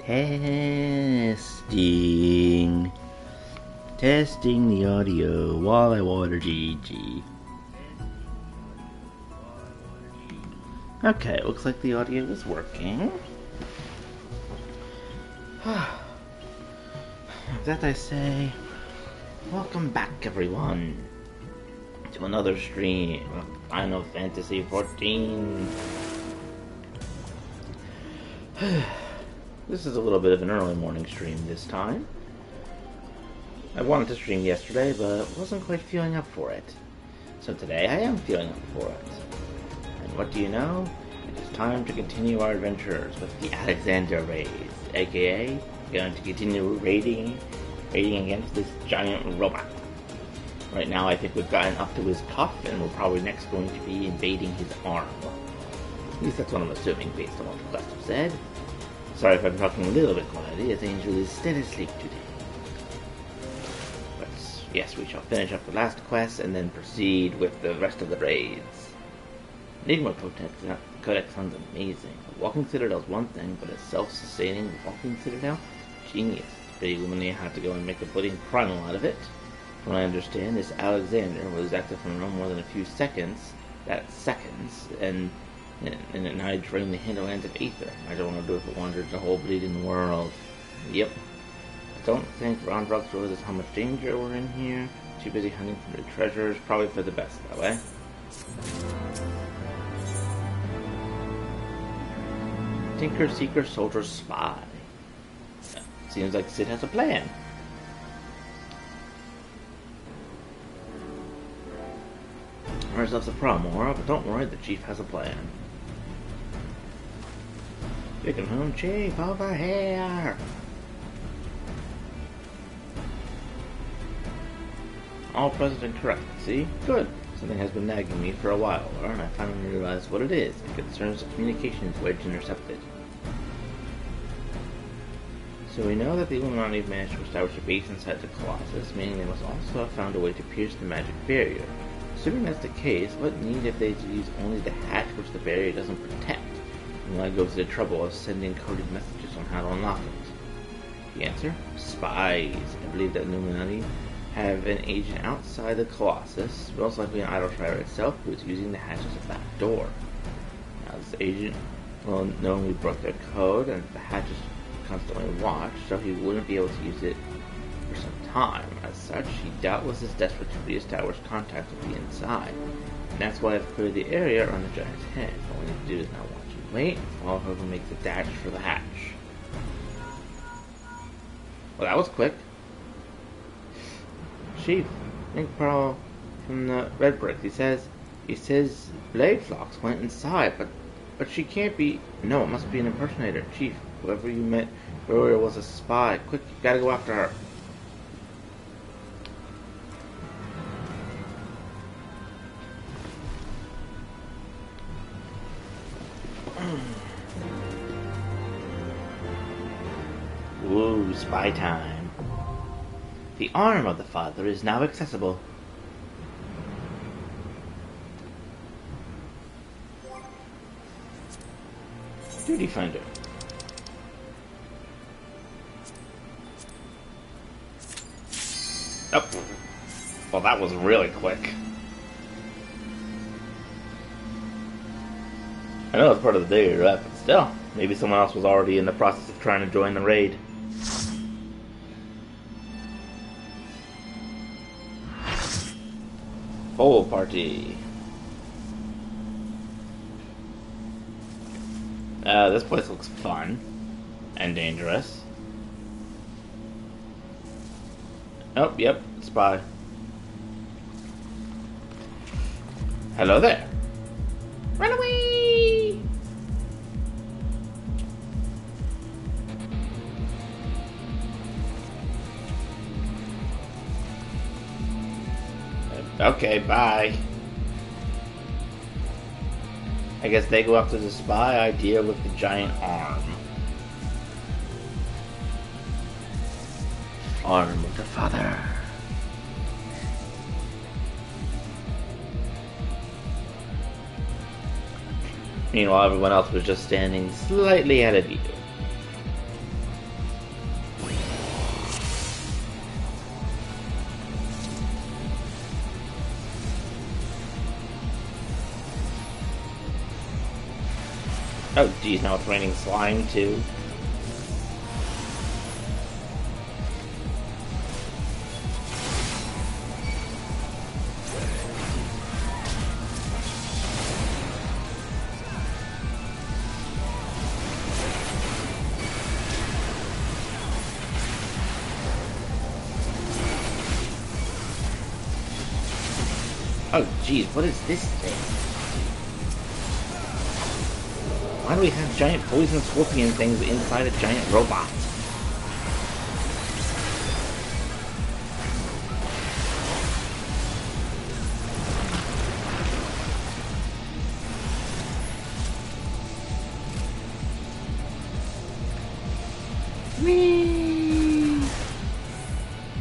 Testing. Testing the audio while I water GG. Okay, looks like the audio is working. With that I say, welcome back everyone to another stream of Final Fantasy XIV. This is a little bit of an early morning stream this time. I wanted to stream yesterday, but wasn't quite feeling up for it. So today I am feeling up for it. And what do you know? It is time to continue our adventures with the Alexander raids, aka going to continue raiding against this giant robot. Right now I think we've gotten up to his cuff, and we're probably next going to be invading his arm. At least that's what I'm assuming based on what the quest have said. Sorry if I'm talking a little bit quietly, as Angel is still asleep today. But yes, we shall finish up the last quest and then proceed with the rest of the raids. Enigma Codex sounds amazing. A walking citadel is one thing, but a self-sustaining walking citadel? Genius. But Illuminati had to go and make a bloody primal out of it. From what I understand, this Alexander was active for no more than a few seconds. That's seconds, and it now drained the hinterlands of Aether. I don't want to do it if it wandered the whole bleeding world. Yep. I don't think Ronbrox realizes how much danger we're in here. Too busy hunting for the treasures. Probably for the best that way. Tinker, Seeker, Soldier, Spy. Seems like Sid has a plan. Ourselves a problem, Aura, but don't worry, the Chief has a plan. Chicken home, Chief, over here! All present and correct, see? Good. Something has been nagging me for a while, Laura, and I finally realized what it is. It concerns the communications wedge intercepted. So we know that the Illuminati managed to establish a base inside the Colossus, meaning they must also have found a way to pierce the magic barrier. Assuming that's the case, what need if they use only the hatch which the barrier doesn't protect? And why go to the trouble of sending coded messages on how to unlock it? The answer? Spies. I believe that Illuminati have an agent outside the Colossus, most likely an idol Shriver itself, who is using the hatch as a back door. Now this agent will know we broke their code, and the hatch is constantly watched, so he wouldn't be able to use it for some time. As such, he doubtless is desperate to re-establish contact with the inside. And that's why I've cleared the area around the giant's head. All we need to do is now watch and wait, and follow whoever makes a dash for the hatch. Well, that was quick. Chief, Nick Pearl from the Red Brick. He says Blade Flocks went inside, but she can't be. No, it must be an impersonator. Chief, whoever you met earlier was a spy. Quick, you gotta go after her. Woo, spy time. The arm of the Father is now accessible. Duty Finder. Oh. Well, that was really quick. I know it's part of the day, right? But still, maybe someone else was already in the process of trying to join the raid. Full party. This place looks fun and dangerous. Oh, yep, spy. Hello there. Run away! Okay, bye. I guess they go after the spy idea with the giant arm. Arm of the Father. Meanwhile, everyone else was just standing slightly out of view. Oh, geez, now it's raining slime, too. Oh, geez, what is this thing? Why do we have giant poison scorpion things inside a giant robot? Whee!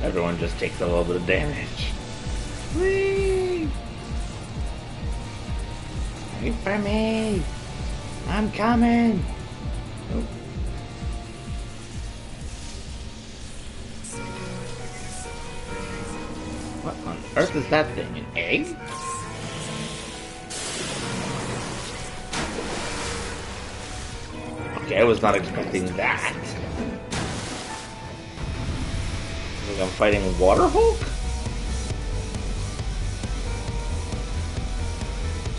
Everyone just takes a little bit of damage. Whee! Wait for me! I'm coming! Oh. What on earth is that thing? An egg? Okay, I was not expecting that. Like I'm fighting Water Hulk?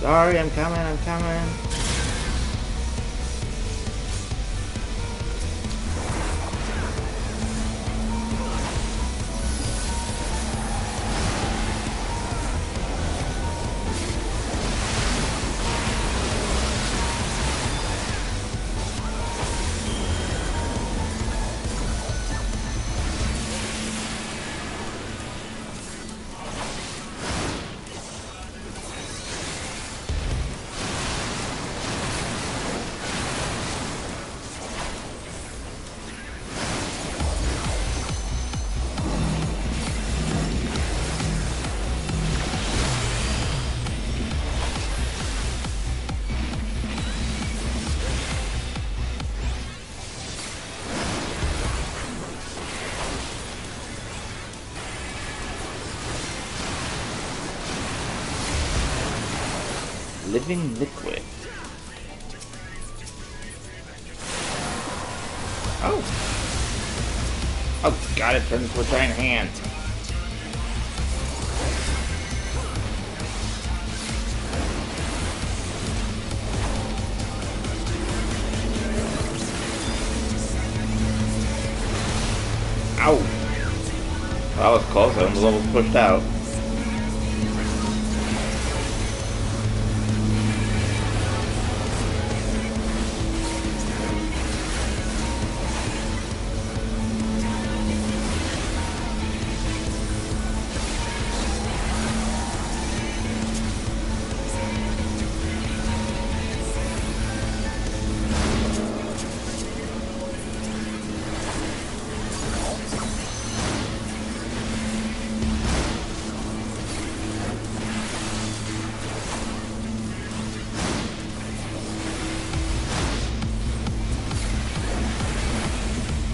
Sorry, I'm coming. Living liquid. Oh! Oh god, it turned into a giant hand. Ow! That was close, I was almost pushed out.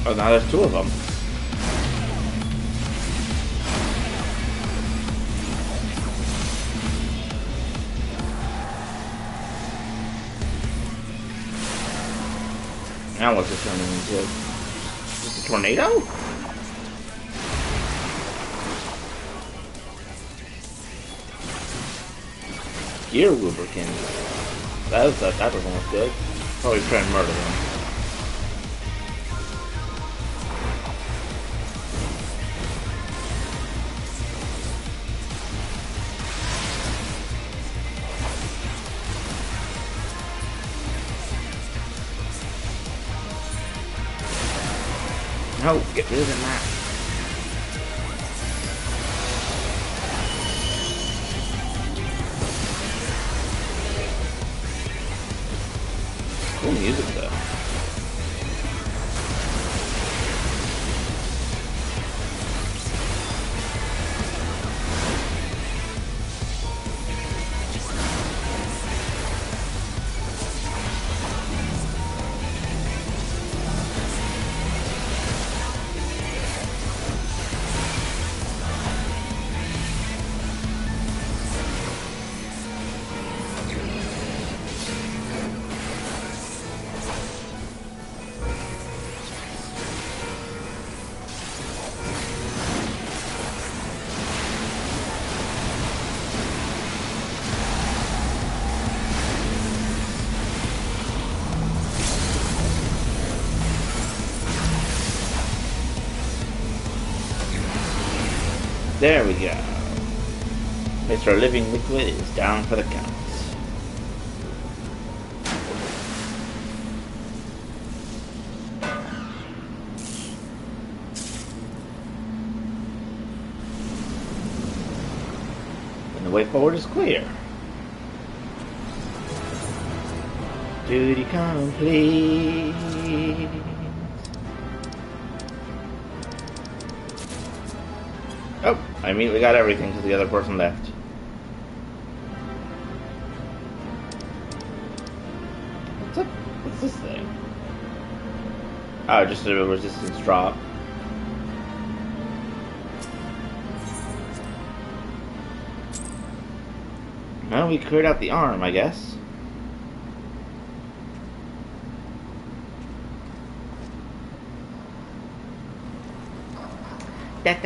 Oh, now there's two of them. Now what's it turning into? Just a tornado? Gear lubricant. That was almost good. Probably try and murder them. No, get rid of the map. Cool music though. There we go. Mr. Living Liquid is down for the count. And the way forward is clear. Duty complete. Oh, I immediately got everything because the other person left. What's this thing? Oh, just a resistance drop. Well, we cleared out the arm, I guess. Oh,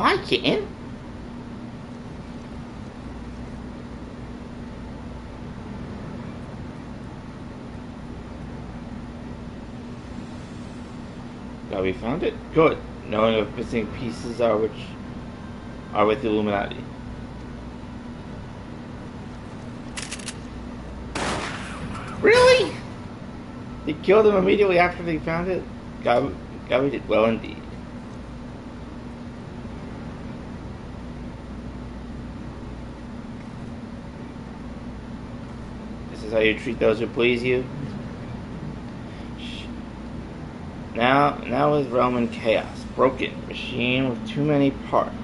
hi, kitten. Glad we found it. Good. Knowing if missing pieces are with the Illuminati. Really? They killed him immediately after they found it? God, we did well indeed. This is how you treat those who please you? Now is Roman chaos. Broken. Machine with too many parts.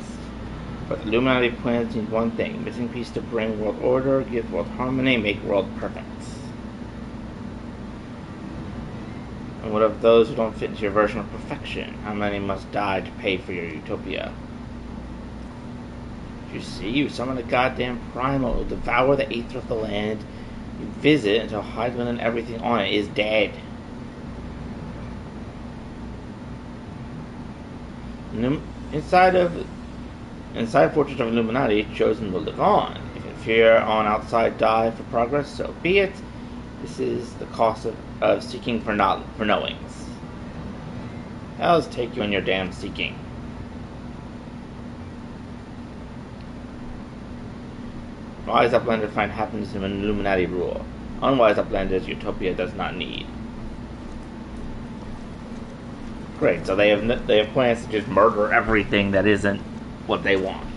But the Illuminati plans need one thing. Missing piece to bring world order, give world harmony, make world perfect. And what of those who don't fit into your version of perfection? How many must die to pay for your utopia? You see, you summon a goddamn primal, devour the aether of the land, you visit until Heidman and everything on it is dead. Inside Fortress of Illuminati, chosen will live on. If inferior on outside die for progress, so be it. This is the cost of seeking for knowings. I'll just take you on your damn seeking. Wise Uplander find happiness in an Illuminati rule. Unwise Uplanders utopia does not need. Great, so they have plans to just murder everything that isn't what they want.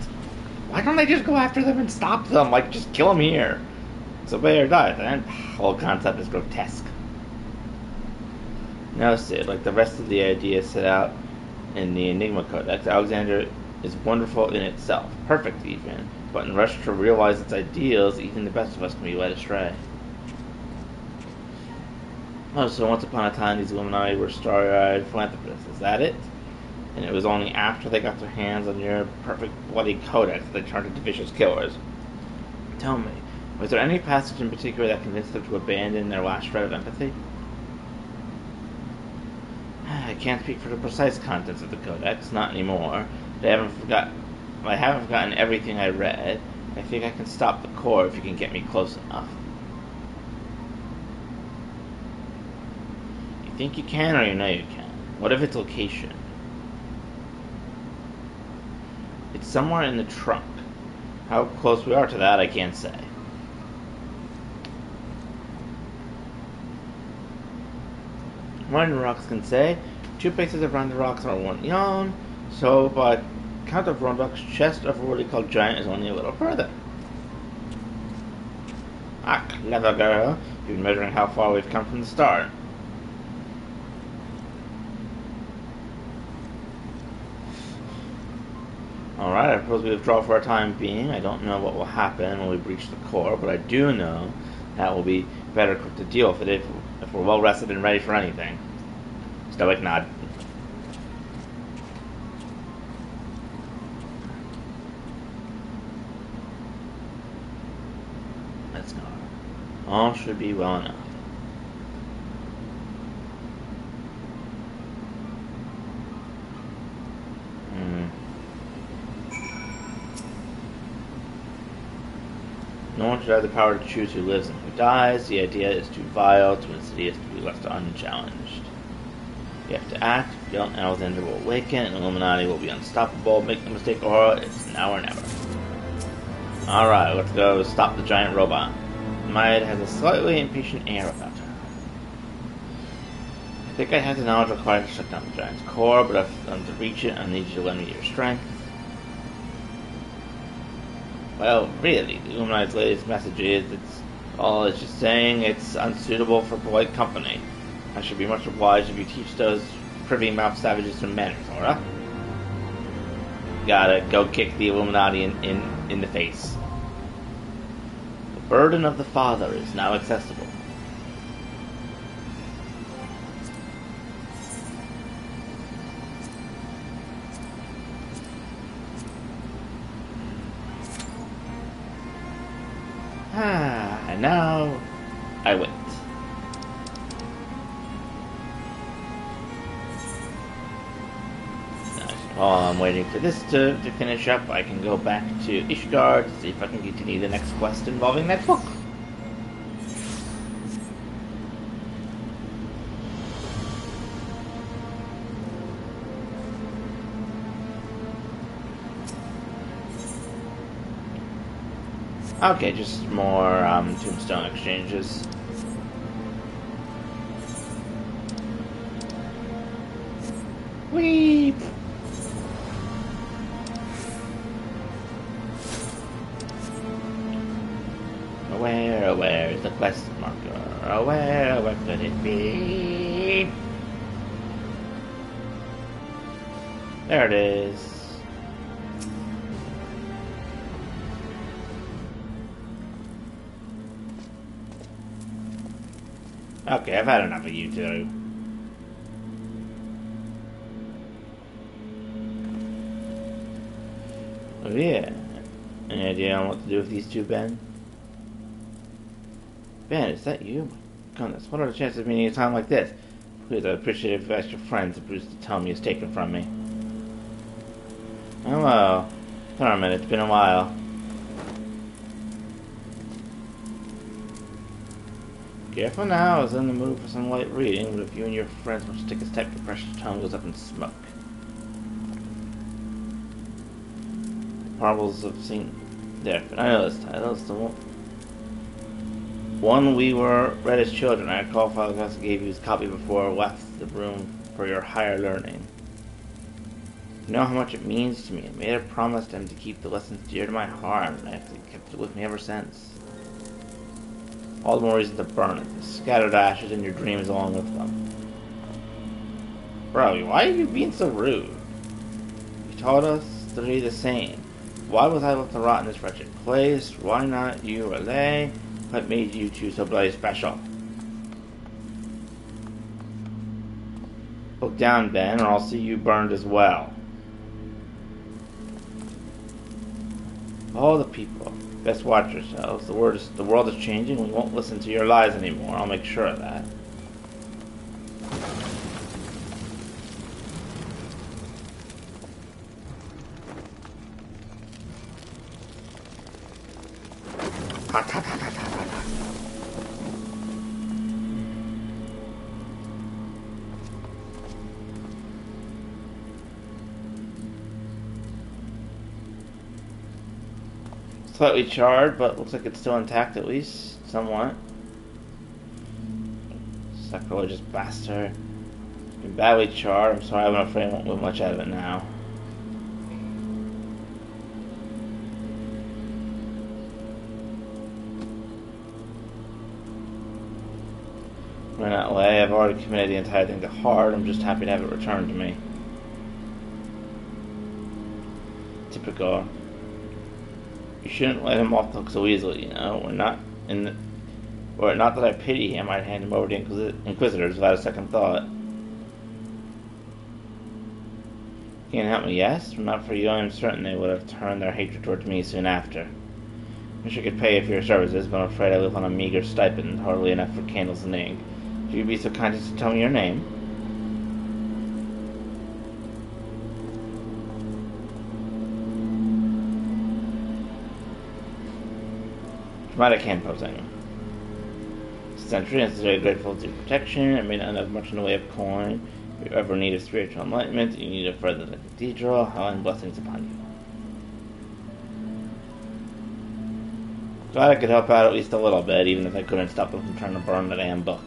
Why don't they just go after them and stop them? Like, just kill them here. So obey or die. The whole concept is grotesque. No, Sid, like the rest of the ideas set out in the Enigma Codex, Alexander is wonderful in itself. Perfect, even. But in rush to realize its ideals, even the best of us can be led astray. Oh, so once upon a time, these Illuminati were starry-eyed philanthropists. Is that it? And it was only after they got their hands on your perfect bloody codex that they turned into vicious killers. Tell me, was there any passage in particular that convinced them to abandon their last shred of empathy? I can't speak for the precise contents of the codex, not anymore. I haven't forgotten everything I read. I think I can stop the core if you can get me close enough. You think you can, or you know you can? What of its location? It's somewhere in the trunk. How close we are to that, I can't say. One rocks can say, 2 places around the rocks are one yawn, so by count of Roebuck's chest of what we call giant is only a little further. Ah, clever girl. You've been measuring how far we've come from the start. Alright, I suppose we withdraw for a time being. I don't know what will happen when we breach the core, but I do know that we'll be better equipped to deal with it if we're well rested and ready for anything. Stoic nod. Let's go. All should be well enough. No one should have the power to choose who lives and who dies. The idea is too vile, too insidious to be left unchallenged. You have to act. If you don't, Alexander will awaken, and Illuminati will be unstoppable. Make no mistake, Aurora, it's now or never. Alright, let's go stop the giant robot. Maya has a slightly impatient air about her. I think I have the knowledge required to shut down the giant's core, but if I'm to reach it, I need you to lend me your strength. Well, really, the Illuminati's latest message is it's just saying it's unsuitable for polite company. I should be much obliged if you teach those privy-mouthed savages some manners, Aura. Gotta go kick the Illuminati in the face. The burden of the Father is now accessible. And now I wait. While I'm waiting for this to finish up, I can go back to Ishgard to see if I can continue the next quest involving that book. Okay, just more tombstone exchanges. Weep. Where is the quest marker? Where could it be? There it is. Okay, I've had enough of you two. Oh yeah. Any idea on what to do with these two, Ben? Ben, is that you? My goodness, what are the chances of meeting a time like this? Please, I'd appreciate it if you asked your friends if Bruce to tell me is taken from me. Hello. Carmen, it's been a while. Careful now, I was in the mood for some light reading, but if you and your friends want to take a step, your precious tongue goes up in smoke. The Marbles of St. There, I know this title. It's the one we were read as children. I recall Father Augustus gave you his copy before I left the room for your higher learning. You know how much it means to me. I made a promise to him to keep the lessons dear to my heart, and I've kept it with me ever since. All the more reason to burn it. The scattered ashes in your dreams along with them. Bro, why are you being so rude? You taught us to be the same. Why was I left to rot in this wretched place? Why not you or they? What made you two so bloody special? Look down, Ben, or I'll see you burned as well. All the people. Best watch yourselves. The world is changing. We won't listen to your lies anymore. I'll make sure of that. Slightly charred, but looks like it's still intact at least, somewhat. Sacrilegious bastard. Been badly charred. I'm sorry, I'm afraid I won't move much out of it now. Run that way. I've already committed the entire thing to heart. I'm just happy to have it returned to me. Typical. You shouldn't let him off the hook so easily, you know. Not that I pity him, I'd hand him over to Inquisitors without a second thought. Can't help me, yes? If not for you, I'm certain they would have turned their hatred towards me soon after. Wish I could pay you for your services, but I'm afraid I live on a meager stipend, hardly enough for candles and ink. If you'd be so kind as to tell me your name. Dramatic hand posing. Century, and very grateful to your protection. I may not have much in the way of coin. If you ever need a spiritual enlightenment, you need to further the cathedral. And blessings upon you. Glad I could help out at least a little bit, even if I couldn't stop them from trying to burn the damn book.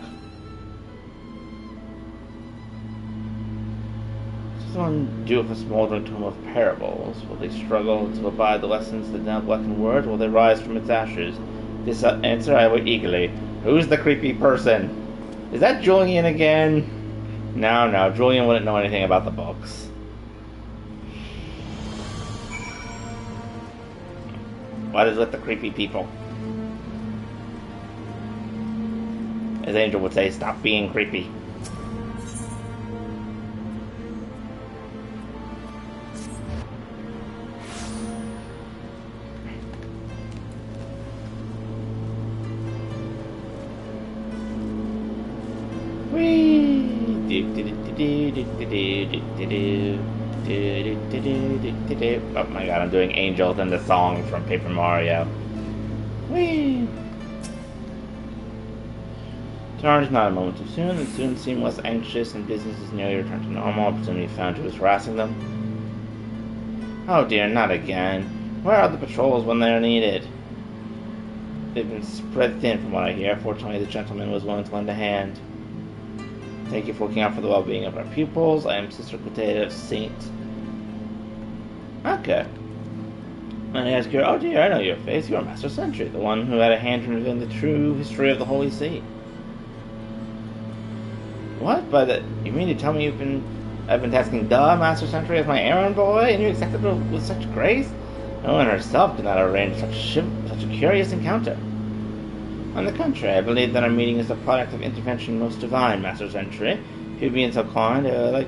Someone do with a smoldering tome of parables? Will they struggle to abide the lessons of the now blackened word? Will they rise from its ashes? This answer I wait eagerly. Who's the creepy person? Is that Julian again? No, Julian wouldn't know anything about the books. What is with the creepy people? As Angel would say, stop being creepy. Oh my god, I'm doing Angel than the song from Paper Mario. Whee! Tomorrow is not a moment too soon, and soon seem less anxious, and business is nearly returned to normal. Presumably found who was harassing them. Oh dear, not again. Where are the patrols when they're needed? They've been spread thin from what I hear. Fortunately, the gentleman was willing to lend a hand. Thank you for looking out for the well-being of our pupils. I am Sister Potato Saint. Okay. And I ask you, oh dear, I know your face. You are Master Sentry, the one who had a hand in revealing the true history of the Holy See. What? But you mean to tell me I've been tasking the Master Sentry as my errand boy, and you accepted it with such grace? No one herself could not arrange such a curious encounter. On the contrary, I believe that our meeting is the product of intervention most divine, Master Sentry. If you'd be so kind, I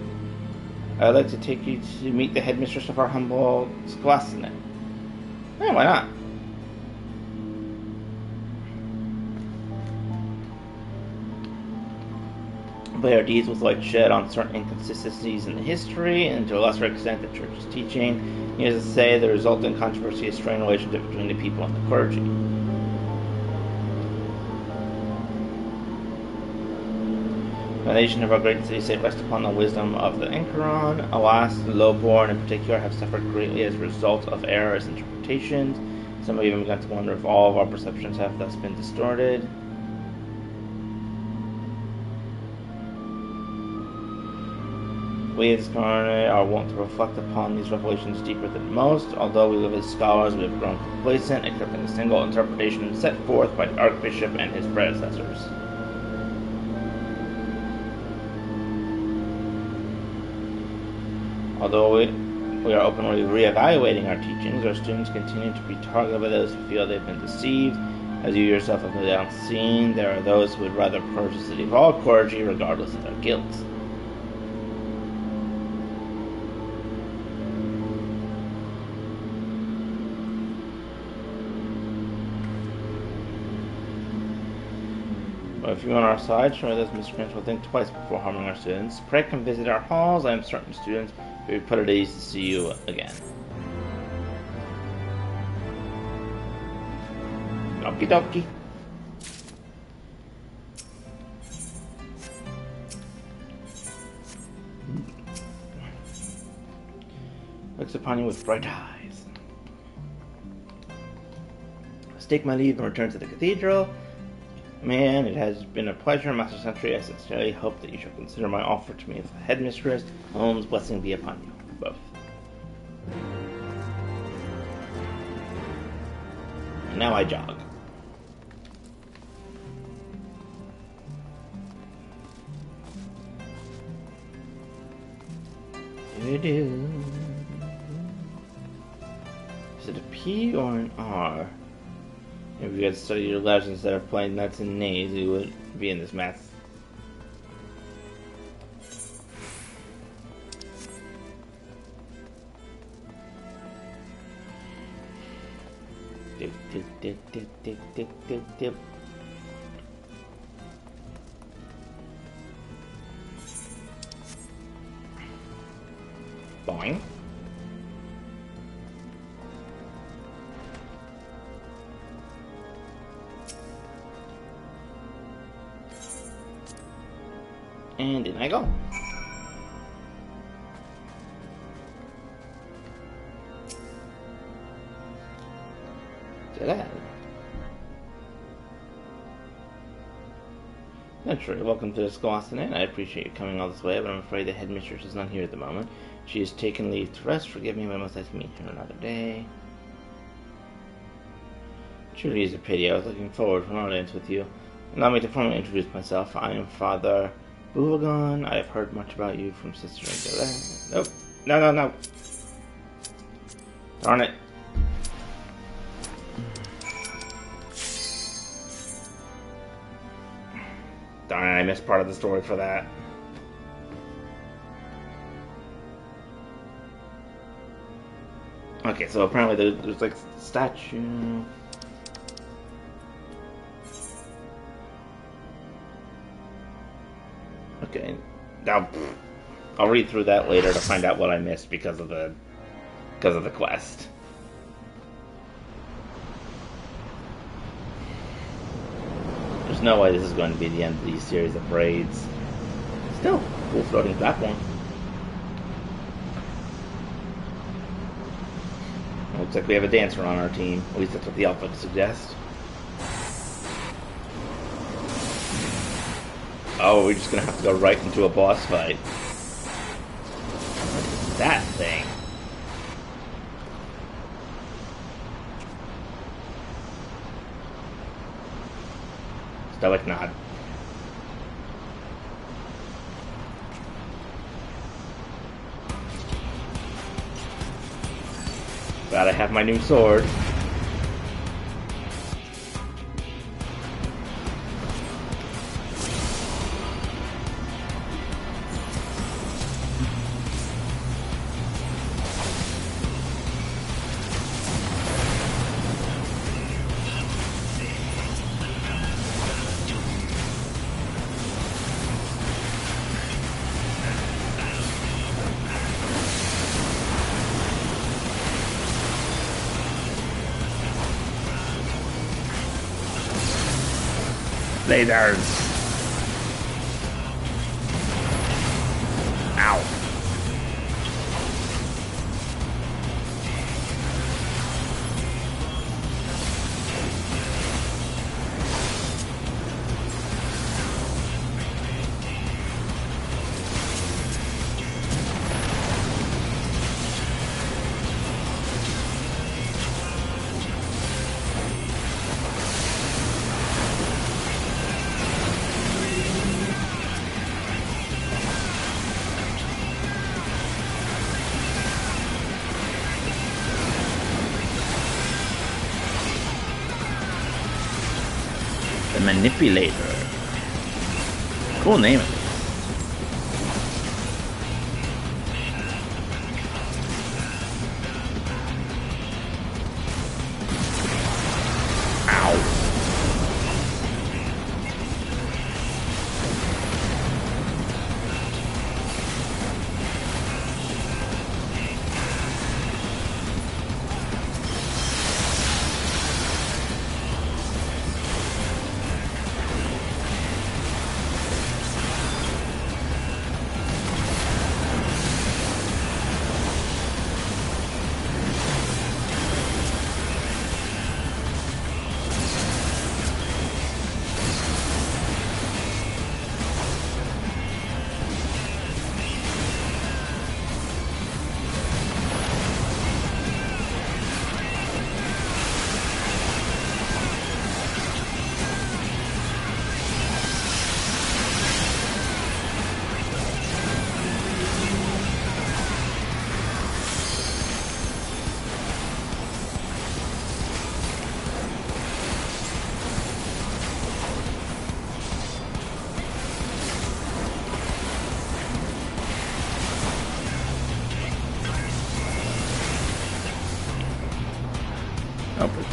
would like to take you to meet the headmistress of our humble scholastic. Yeah, why not? But our deeds with light shed on certain inconsistencies in the history, and to a lesser extent the Church's teaching. Needless to say, the resultant controversy is a strained relationship between the people and the clergy. The foundation of our great city-state rests upon the wisdom of the Anchoron. Alas, the low-born in particular have suffered greatly as a result of errors and interpretations. Some have even begun to wonder if all of our perceptions have thus been distorted. We as Skarne are wont to reflect upon these revelations deeper than most. Although we live as scholars, we have grown complacent, accepting a single interpretation set forth by the Archbishop and his predecessors. Although we are openly re-evaluating our teachings, our students continue to be targeted by those who feel they've been deceived. As you yourself have no doubt seen, there are those who would rather purge the city of all clergy regardless of their guilt. But if you're on our side, surely those miscreants will think twice before harming our students. Pray come visit our halls. I am certain students will be put at ease to see you again. Okie dokie. Looks upon you with bright eyes. Let's take my leave and return to the cathedral. Man, it has been a pleasure, Master Sentry. I sincerely hope that you shall consider my offer to me as a headmistress. Holmes' blessing be upon you, both. And now I jog. Is it a P or an R? If you had studied your letters instead of playing nuts and knees, you would be in this mess. Dip, dip, dip, dip, dip, dip, dip, dip. Boing. And in I go. Naturally, welcome to the Scholastic Inn. I appreciate you coming all this way, but I'm afraid the headmistress is not here at the moment. She has taken leave to rest. Forgive me, but I must have to meet her another day. Truly is a pity. I was looking forward to an audience with you. Allow me to formally introduce myself. I am Father Buvagon. I have heard much about you from Sister Angela. Nope. No. Darn it. Darn it, I missed part of the story for that. Okay, so apparently there's like a statue. Okay, now I'll read through that later to find out what I missed because of the quest. There's no way this is going to be the end of these series of raids. Still, cool floating platform. Looks like we have a dancer on our team. At least that's what the alpha suggests. Oh, we're just gonna have to go right into a boss fight. That thing. Stoic nod. Glad I have my new sword. Lasers. Ow. Manipulator. Cool name.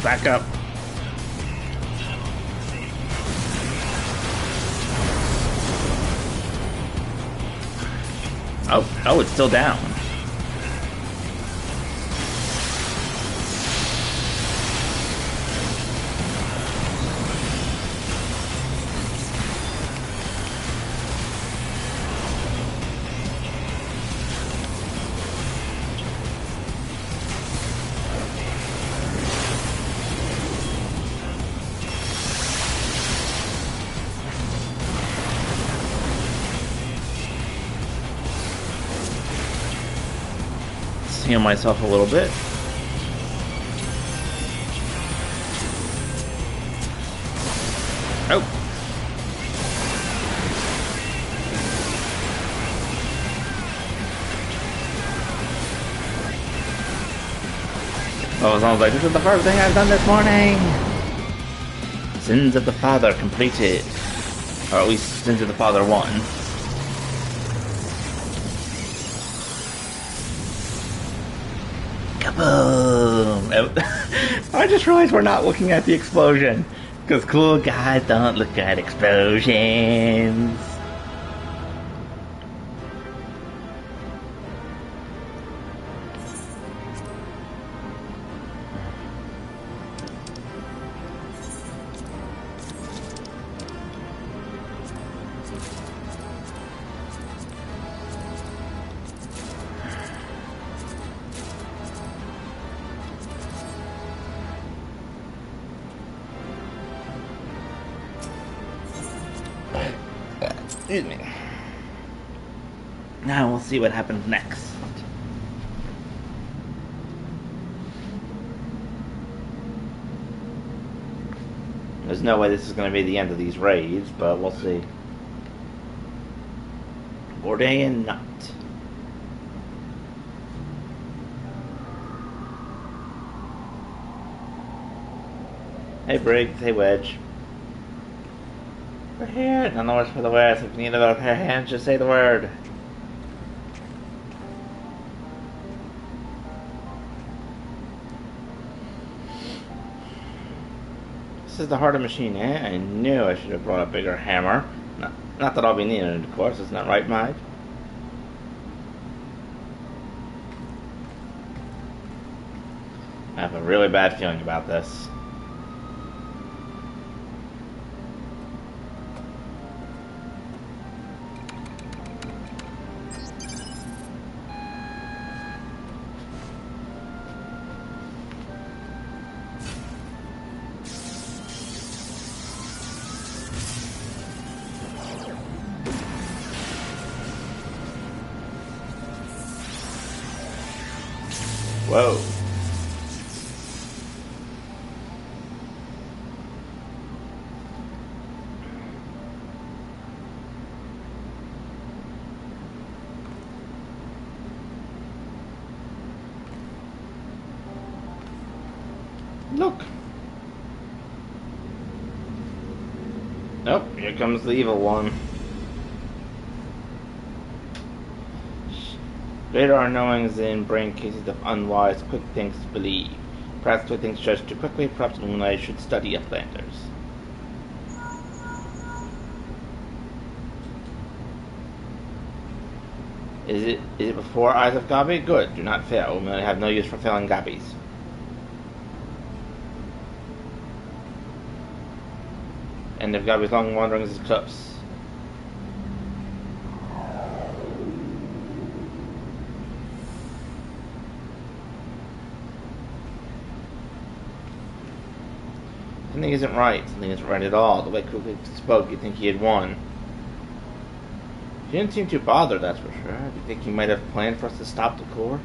Back up. Oh, it's still down. heal myself a little bit. Oh. Oh, it sounds like this is the first thing I've done this morning. Sins of the Father completed. Or at least Sins of the Father 1. Kaboom! I just realized we're not looking at the explosion. Because cool guys don't look at explosions. Excuse me. Now we'll see what happens next. There's no way this is going to be the end of these raids, but we'll see. Gordian Knot. Hey Briggs, hey Wedge. We're here. None the worse for the wear. So if you need another pair of hands, just say the word. This is the harder machine, eh? I knew I should have brought a bigger hammer. Not that I'll be needing it, of course. Isn't that right, Mike? I have a really bad feeling about this. Whoa. Look. Oh, here comes the evil one. Greater our knowings in brain cases of unwise, quick things to believe. Perhaps quick things judge too quickly, perhaps Moonlight should study Uplanders. Is it before Eyes of Gabi? Good, do not fail. We may have no use for failing Gabis. End of Gabi's long wanderings is close. Something isn't right. Something isn't right at all. The way Krug spoke, you'd think he had won. He didn't seem too bothered, that's for sure. Do you think he might have planned for us to stop the core?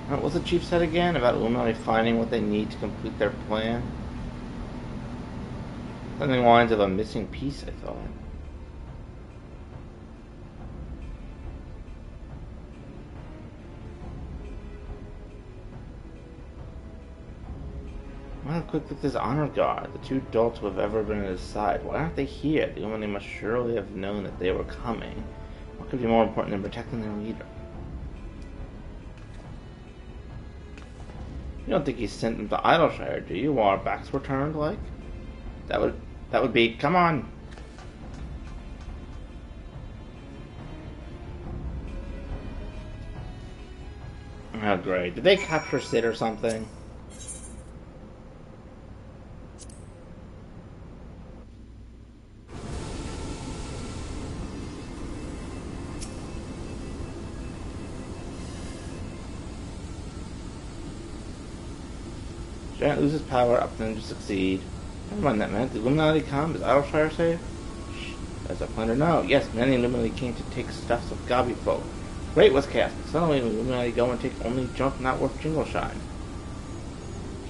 What was the chief said again about Illuminati finding what they need to complete their plan? Something along the lines of a missing piece, I thought. Well, quick look at this honor guard. The two adults who have ever been at his side. Why aren't they here? The Illuminati must surely have known that they were coming. What could be more important than protecting their leader? You don't think he sent them to Idleshire, do you? While our backs were turned, like? That would be... Come on! Oh, great. Did they capture Sid or something? Giant loses power, up then to succeed. Never mind that, man. The Illuminati come. Is Idleshire safe? As a planner, no. Yes, many Illuminati came to take stuffs of Gabi folk. Great was cast. Suddenly, Illuminati go and take only junk not worth jingle shine.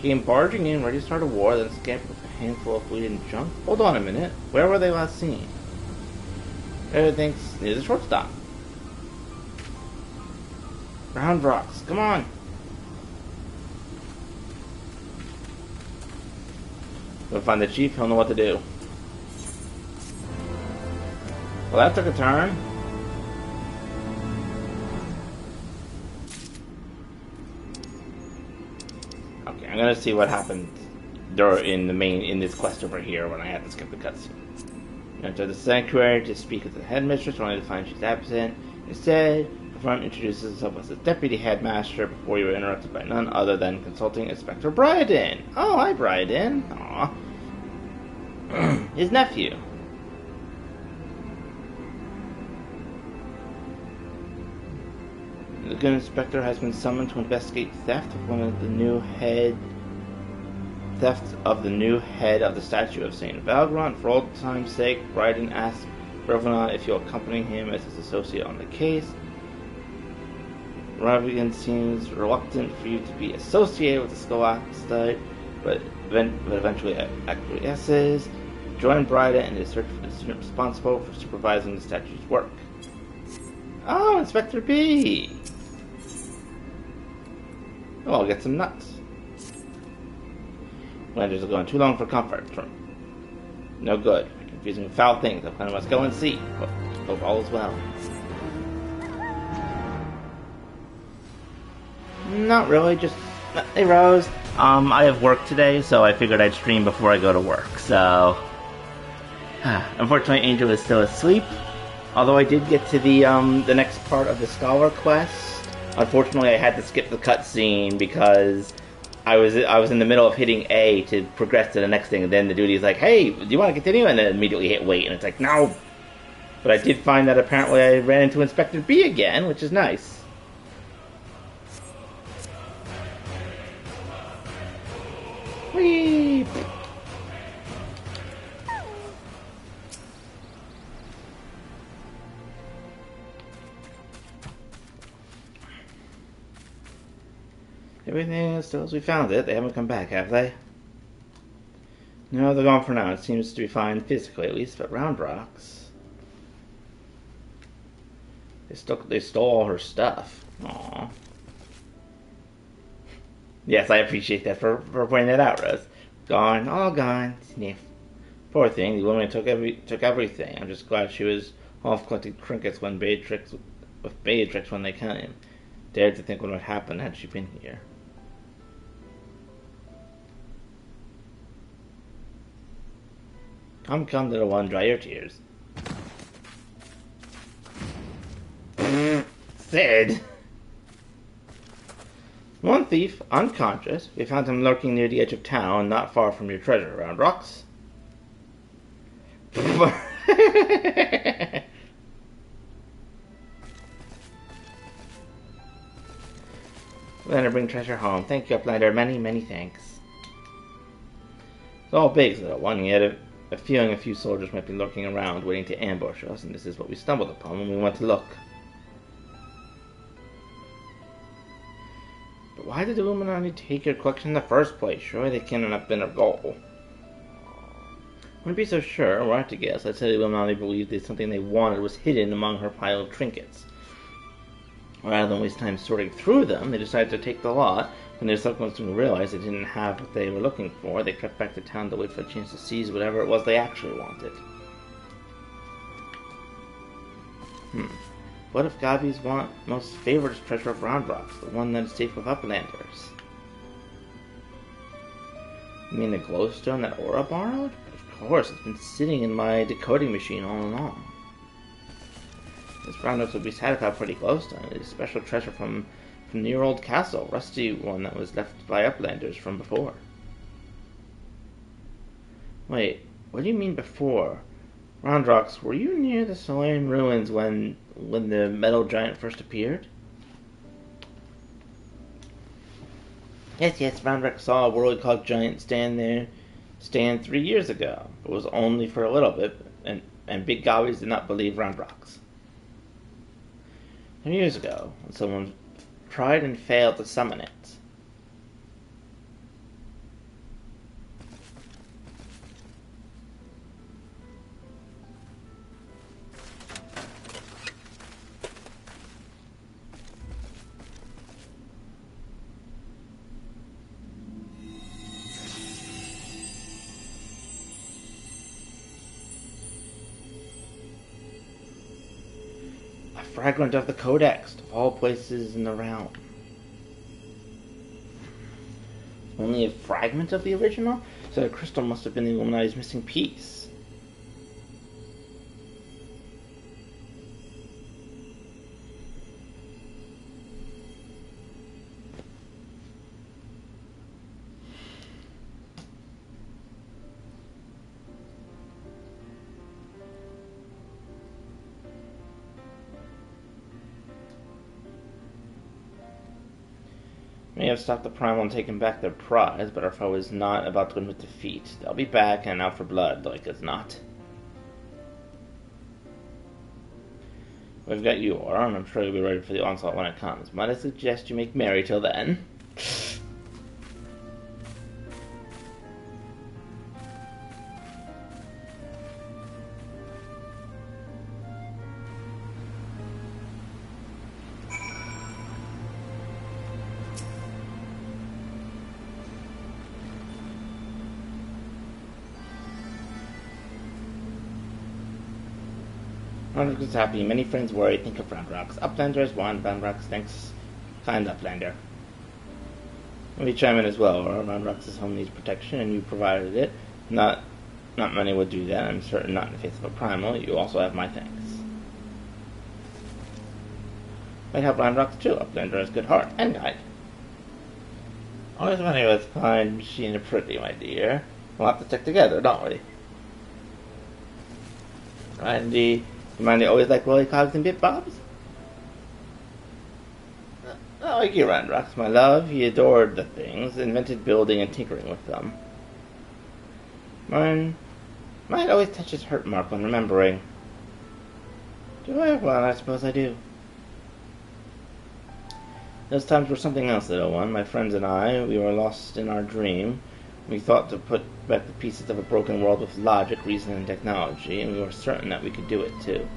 Came barging in, ready to start a war, then scampered with a handful of loot and junk. Hold on a minute. Where were they last seen? Everything's near the shortstop. Round rocks. Come on. Go find the chief. He'll know what to do. Well, that took a turn. Okay, I'm gonna see what happened in this quest over here when I had to skip the cutscene. Enter the sanctuary to speak with the headmistress, only to find she's absent. Instead, Front introduces himself as the deputy headmaster before you were interrupted by none other than consulting Inspector Bryden. Oh, hi, Bryden. Aw. His nephew. The good inspector has been summoned to investigate theft of the new head of the statue of Saint Valgrant. For old time's sake, Bryden asks Revenant if you'll accompany him as his associate on the case. Ravigan seems reluctant for you to be associated with the Scholastic, but eventually acquiesces. Join Bryden in his search for the student responsible for supervising the statue's work. Oh, Inspector B! Oh, I'll get some nuts. Landers are going too long for comfort. No good. Confusing with foul things. I must go and see. Hope all is well. Not really, just... Hey, Rose. I have work today, so I figured I'd stream before I go to work, so... Unfortunately, Angel is still asleep. Although I did get to the next part of the Scholar quest. Unfortunately, I had to skip the cutscene because I was in the middle of hitting A to progress to the next thing, and then the dude's like, "Hey, do you want to continue?" And then immediately hit wait, and it's like, no. But I did find that apparently I ran into Inspector B again, which is nice. Whee! Everything is still as we found it. They haven't come back, have they? No, they're gone for now. It seems to be fine physically, at least. But Round Rocks, they stole all her stuff. Aww. Yes, I appreciate that for pointing that out, Rose. Gone, all gone. Sniff. Poor thing. The woman took everything. I'm just glad she was off collecting trinkets with Beatrix when they came. Dared to think what would happen had she been here. Come, little one, dry your tears. Sid! One thief, unconscious. We found him lurking near the edge of town, not far from your treasure. Round Rocks? Let her bring treasure home. Thank you, Uplander. Many, many thanks. It's all big, little one. He had a feeling a few soldiers might be lurking around, waiting to ambush us, and this is what we stumbled upon when we went to look. But why did the Illuminati take your collection in the first place? Surely they cannot have been a goal. I wouldn't be so sure. Were I to guess, I'd say the Illuminati believed that something they wanted was hidden among her pile of trinkets. Rather than waste time sorting through them, they decided to take the lot. When they subsequently realized they didn't have what they were looking for, they crept back to town to wait for a chance to seize whatever it was they actually wanted. What if Gabi's most favorite treasure of Round Rocks, the one that is safe with Uplanders? You mean the glowstone that Aura borrowed? But of course, it's been sitting in my decoding machine all along. This Round Rocks would be satisfied for the glowstone. It is a special treasure from the your old castle, rusty one that was left by Uplanders from before. Wait, what do you mean before? Round Rocks, were you near the Solarian ruins when the metal giant first appeared? Yes, Round Rocks saw a whirly-clogged giant stand 3 years ago. It was only for a little bit, and and big gobbies did not believe round rocks. Some years ago, when someone tried and failed to summon it, fragment of the Codex, of all places in the realm. Only a fragment of the original? So the crystal must have been the Illuminati's missing piece. May have stopped the Primal and taken back their prize, but our foe is not about to admit defeat. They'll be back and out for blood, like as not. We've got you, Aura, and I'm sure you'll be ready for the onslaught when it comes. Might I suggest you make merry till then? Roundrock is happy. Many friends worry. Think of Roundrocks. Uplander is one. Roundrocks thanks. Kind Uplander. Let me chime in as well. Roundrocks' home needs protection, and you provided it. Not many would do that. I'm certain not in the face of a primal. You also have my thanks. Might help Roundrocks too. Uplander has good heart and guide. Always money with kind, machine, and pretty, my dear. We'll have to stick together, don't we? Right, indeed. You mind they always like lollycogs and bit bobs? Not like you, Roundrocks, my love. He adored the things, invented building and tinkering with them. Mine always touch his hurt mark when remembering. Do I? Well, I suppose I do. Those times were something else, little one. My friends and I, we were lost in our dream. We thought to put back the pieces of a broken world with logic, reason, and technology, and we were certain that we could do it, too.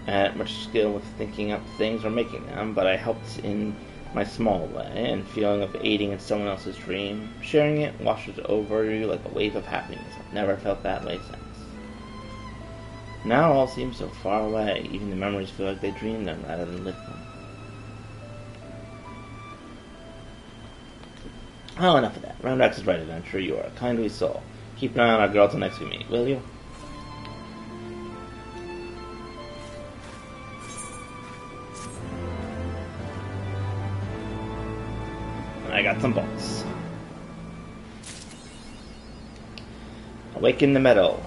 I had much skill with thinking up things or making them, but I helped in my small way, and feeling of aiding in someone else's dream. Sharing it washes over you like a wave of happiness. I've never felt that way since. Now all seems so far away. Even the memories feel like they dreamed them rather than lived them. Oh, enough of that. Roundrocks is right, adventurer. You are a kindly soul. Keep an eye on our girl till next we meet, will you? I got some bolts. Awaken the metal.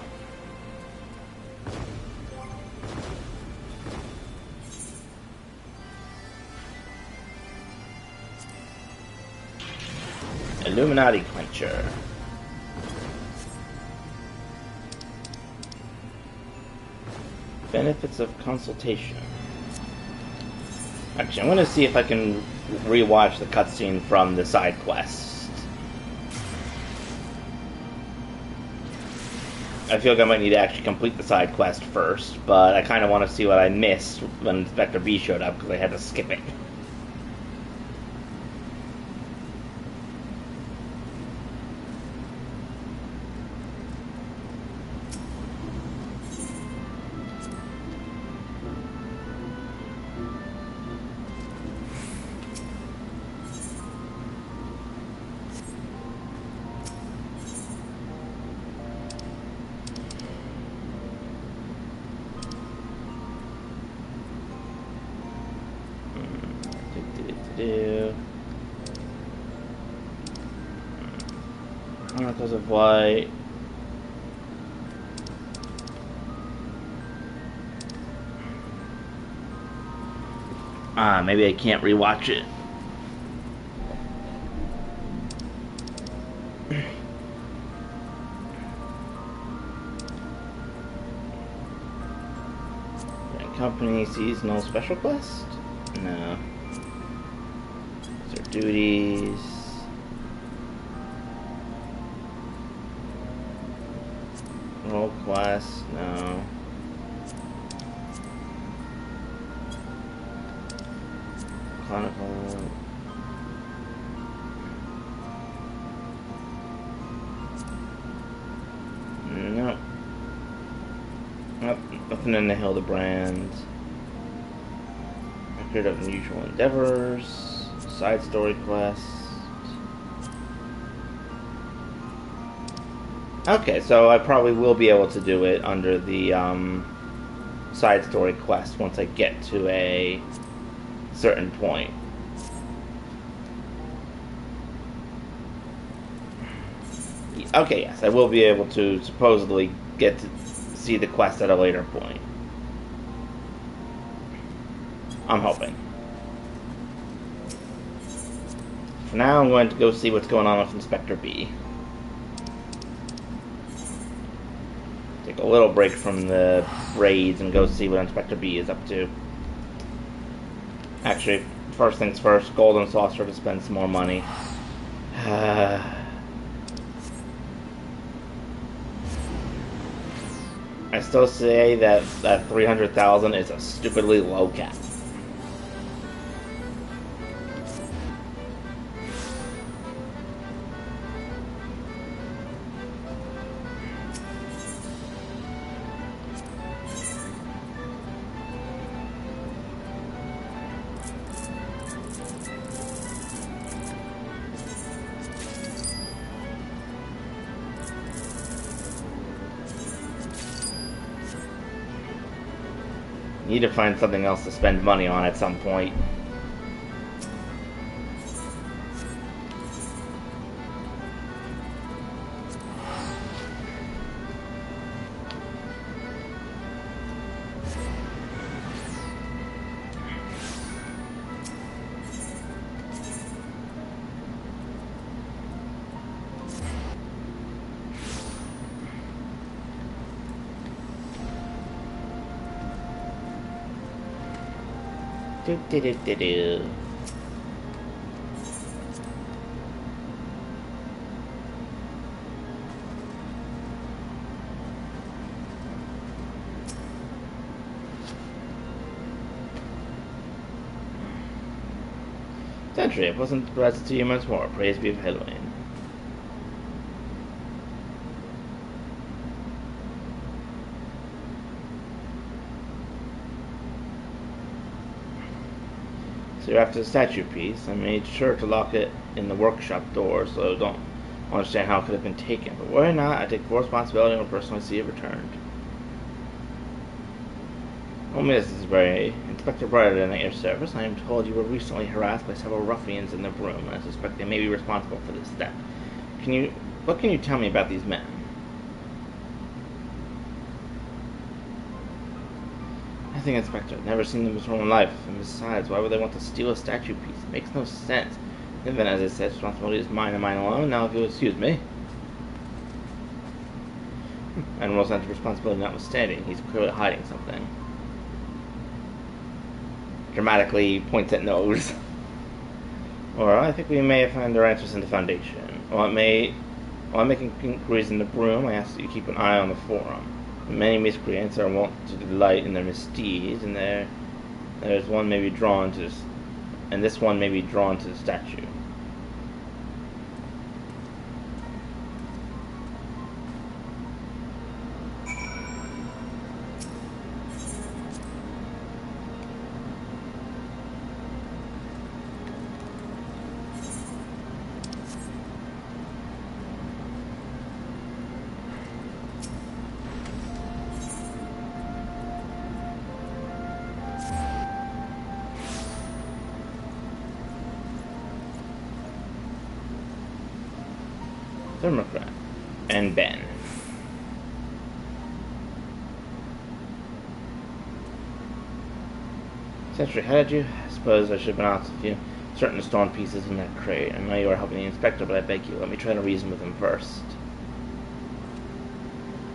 Illuminati Quencher. Benefits of consultation. Actually, I'm going to see if I can rewatch the cutscene from the side quest. I feel like I might need to actually complete the side quest first, but I kind of want to see what I missed when Inspector B showed up because I had to skip it. Chronicles of White. Maybe I can't rewatch it. Company seasonal special quest? No. These are duties. Role quest? No. Chronicle. No. Nope, nothing in the Hildebrand. Record of unusual endeavors. Side story quest. Okay, so I probably will be able to do it under the side story quest once I get to a certain point. Okay, yes, I will be able to supposedly get to see the quest at a later point. I'm hoping. For now, I'm going to go see what's going on with Inspector B. Take a little break from the raids and go see what Inspector B is up to. Actually, first things first, Golden Saucer to spend some more money. I still say that 300,000 is a stupidly low cap. Need to find something else to spend money on at some point. Do. Sentry, it wasn't surprised to see you once more. Praise be of Helwyn. So after the statue piece, I made sure to lock it in the workshop door so I don't understand how it could have been taken. But why not? I take full responsibility and will personally see it returned. Oh, Mrs. Bray, Inspector Brighton at your service. I am told you were recently harassed by several ruffians in the room, and I suspect they may be responsible for this theft. What can you tell me about these men? Nothing, Inspector. I've never seen them before in life. And besides, why would they want to steal a statue piece? It makes no sense. And then, as I said, responsibility is mine and mine alone. Now, if you'll excuse me. Admiral's sense of responsibility notwithstanding, he's clearly hiding something. Dramatically points at nose. Or I think we may have found our answers in the Foundation. While I'm making inquiries in the room, I ask that you keep an eye on the forum. Many miscreants are wont to delight in their misdeeds, and there's one may be drawn to this, and this one may be drawn to the statue. Democrat and Ben. Sentry, how did you? I suppose I should have been honest with you. Certain stone pieces in that crate. I know you are helping the inspector, but I beg you, let me try to reason with him first.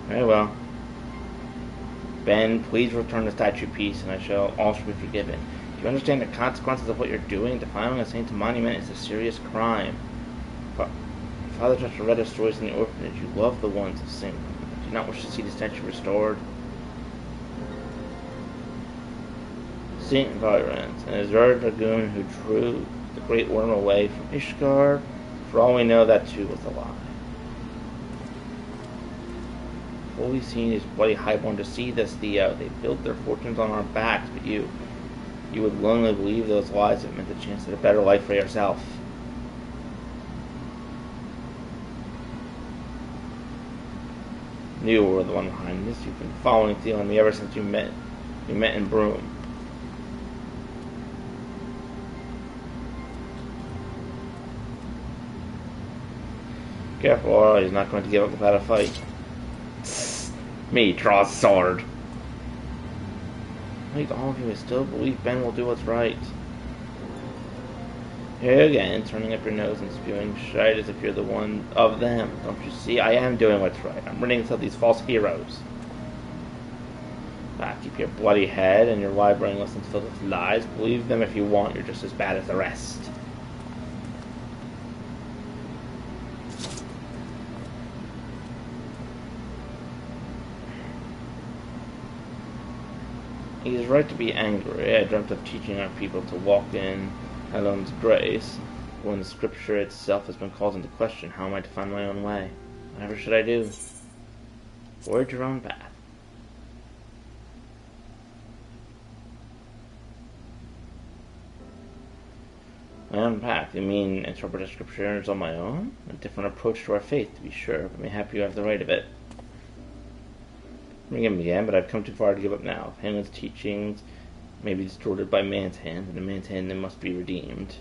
Very well. Ben, please return the statue piece, and I shall also be forgiven. Do you understand the consequences of what you're doing? Defiling a saint's monument is a serious crime. Father touched the red stories in the orphanage. You love the ones of Saint. Do you not wish to see the statue restored? Saint Virens, an Azure dragoon who drew the great worm away from Ishgard. For all we know, that too was a lie. What we've seen is bloody highborn to see this, Theo. They built their fortunes on our backs, but you would willingly believe those lies if it meant the chance at a better life for yourself. You were the one behind this. You've been following Theo and me ever since we met in Broome. Careful, or he's not going to give up without a fight. Me, draw a sword. Like all of you, I still believe Ben will do what's right. Here again, turning up your nose and spewing shite as if you're the one of them. Don't you see? I am doing what's right. I'm ridding of these false heroes. Keep your bloody head and your wide-brain lessons filled with lies. Believe them if you want. You're just as bad as the rest. He is right to be angry. I dreamt of teaching our people to walk in Helen's grace. When the scripture itself has been called into question, how am I to find my own way? Whatever should I do? Forge your own path. My own path? You mean interpret the scriptures on my own? A different approach to our faith, to be sure, but mayhap you have the right of it. Forgive me again, but I've come too far to give up now. If Helen's teachings may be distorted by man's hand, and in man's hand they must be redeemed.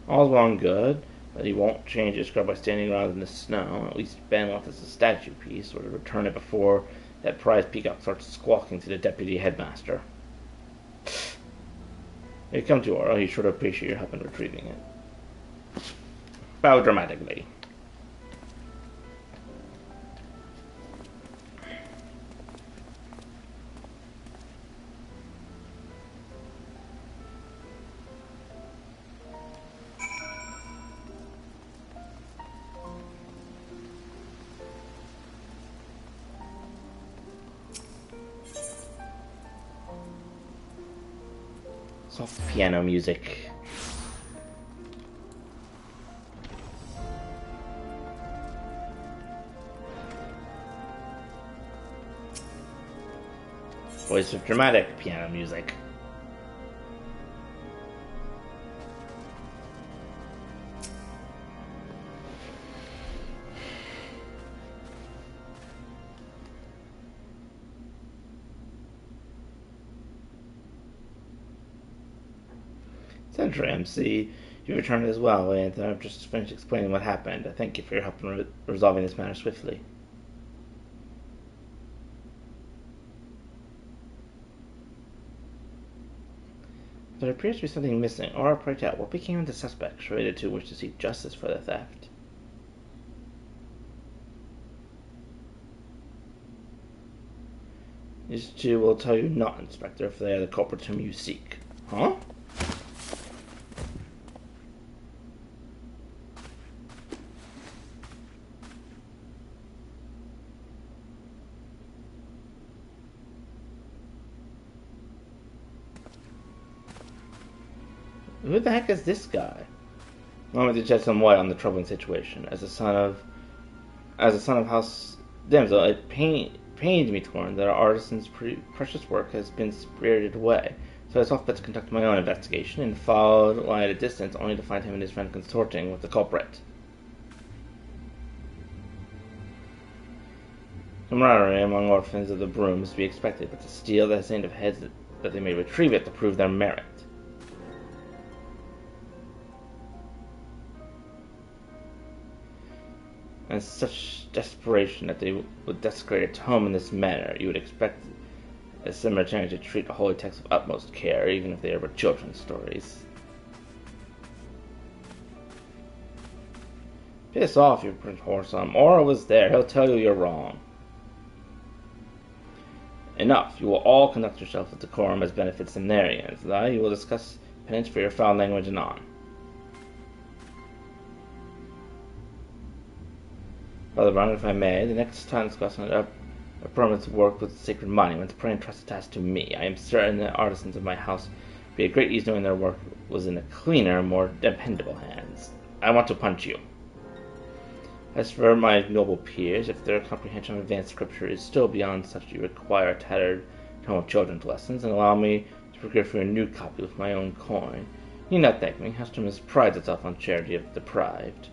All's well and good, but he won't change his scrub by standing around in the snow. At least Ben left us a statue piece, or to return it before that prize peacock starts squawking to the deputy headmaster. Here come to Oro. He's sure to appreciate your help in retrieving it. Bow dramatically. Soft piano music. Voice of dramatic piano music. Century MC, you returned as well, and I've just finished explaining what happened. I thank you for your help in resolving this matter swiftly. There appears to be something missing. Or, pray tell, what became of the suspects related to which to seek justice for the theft? These two will tell you not, Inspector, if they are the culprits whom you seek. Huh? Who the heck is this guy? Allow me to shed some light on the troubling situation. As a son of House Damsel, it pains me to learn that our artisan's precious work has been spirited away. So I saw fit to conduct my own investigation and followed while at a distance, only to find him and his friend consorting with the culprit. Camaraderie among orphans of the Broome is to be expected, but to steal the saint of heads that they may retrieve it to prove their merit. And such desperation that they would desecrate its home in this manner, you would expect a cemetery to treat the holy text with utmost care, even if they were children's stories. Piss off, you Prince Horsam. Aura was there. He'll tell you you're wrong. Enough. You will all conduct yourself with decorum as benefits seminarians. Thus, you will discuss penance for your foul language anon. Father Brown, if I may, the next time discussing a permit to work with sacred monuments, pray and trust attached to me. I am certain the artisans of my house would be at great ease knowing their work was in a cleaner, more dependable hands. I want to punch you. As for my noble peers, if their comprehension of advanced scripture is still beyond such you require a tattered tome of children's lessons, and allow me to procure for you a new copy with my own coin. You need not thank me. Huston prides itself on charity of the deprived.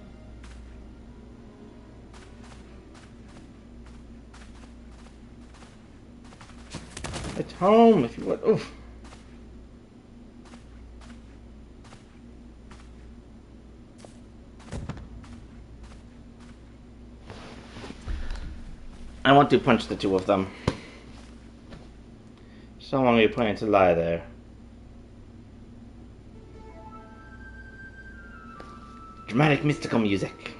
A tome, if you would. Oof. I want to punch the two of them. So long are you planning to lie there? Dramatic mystical music.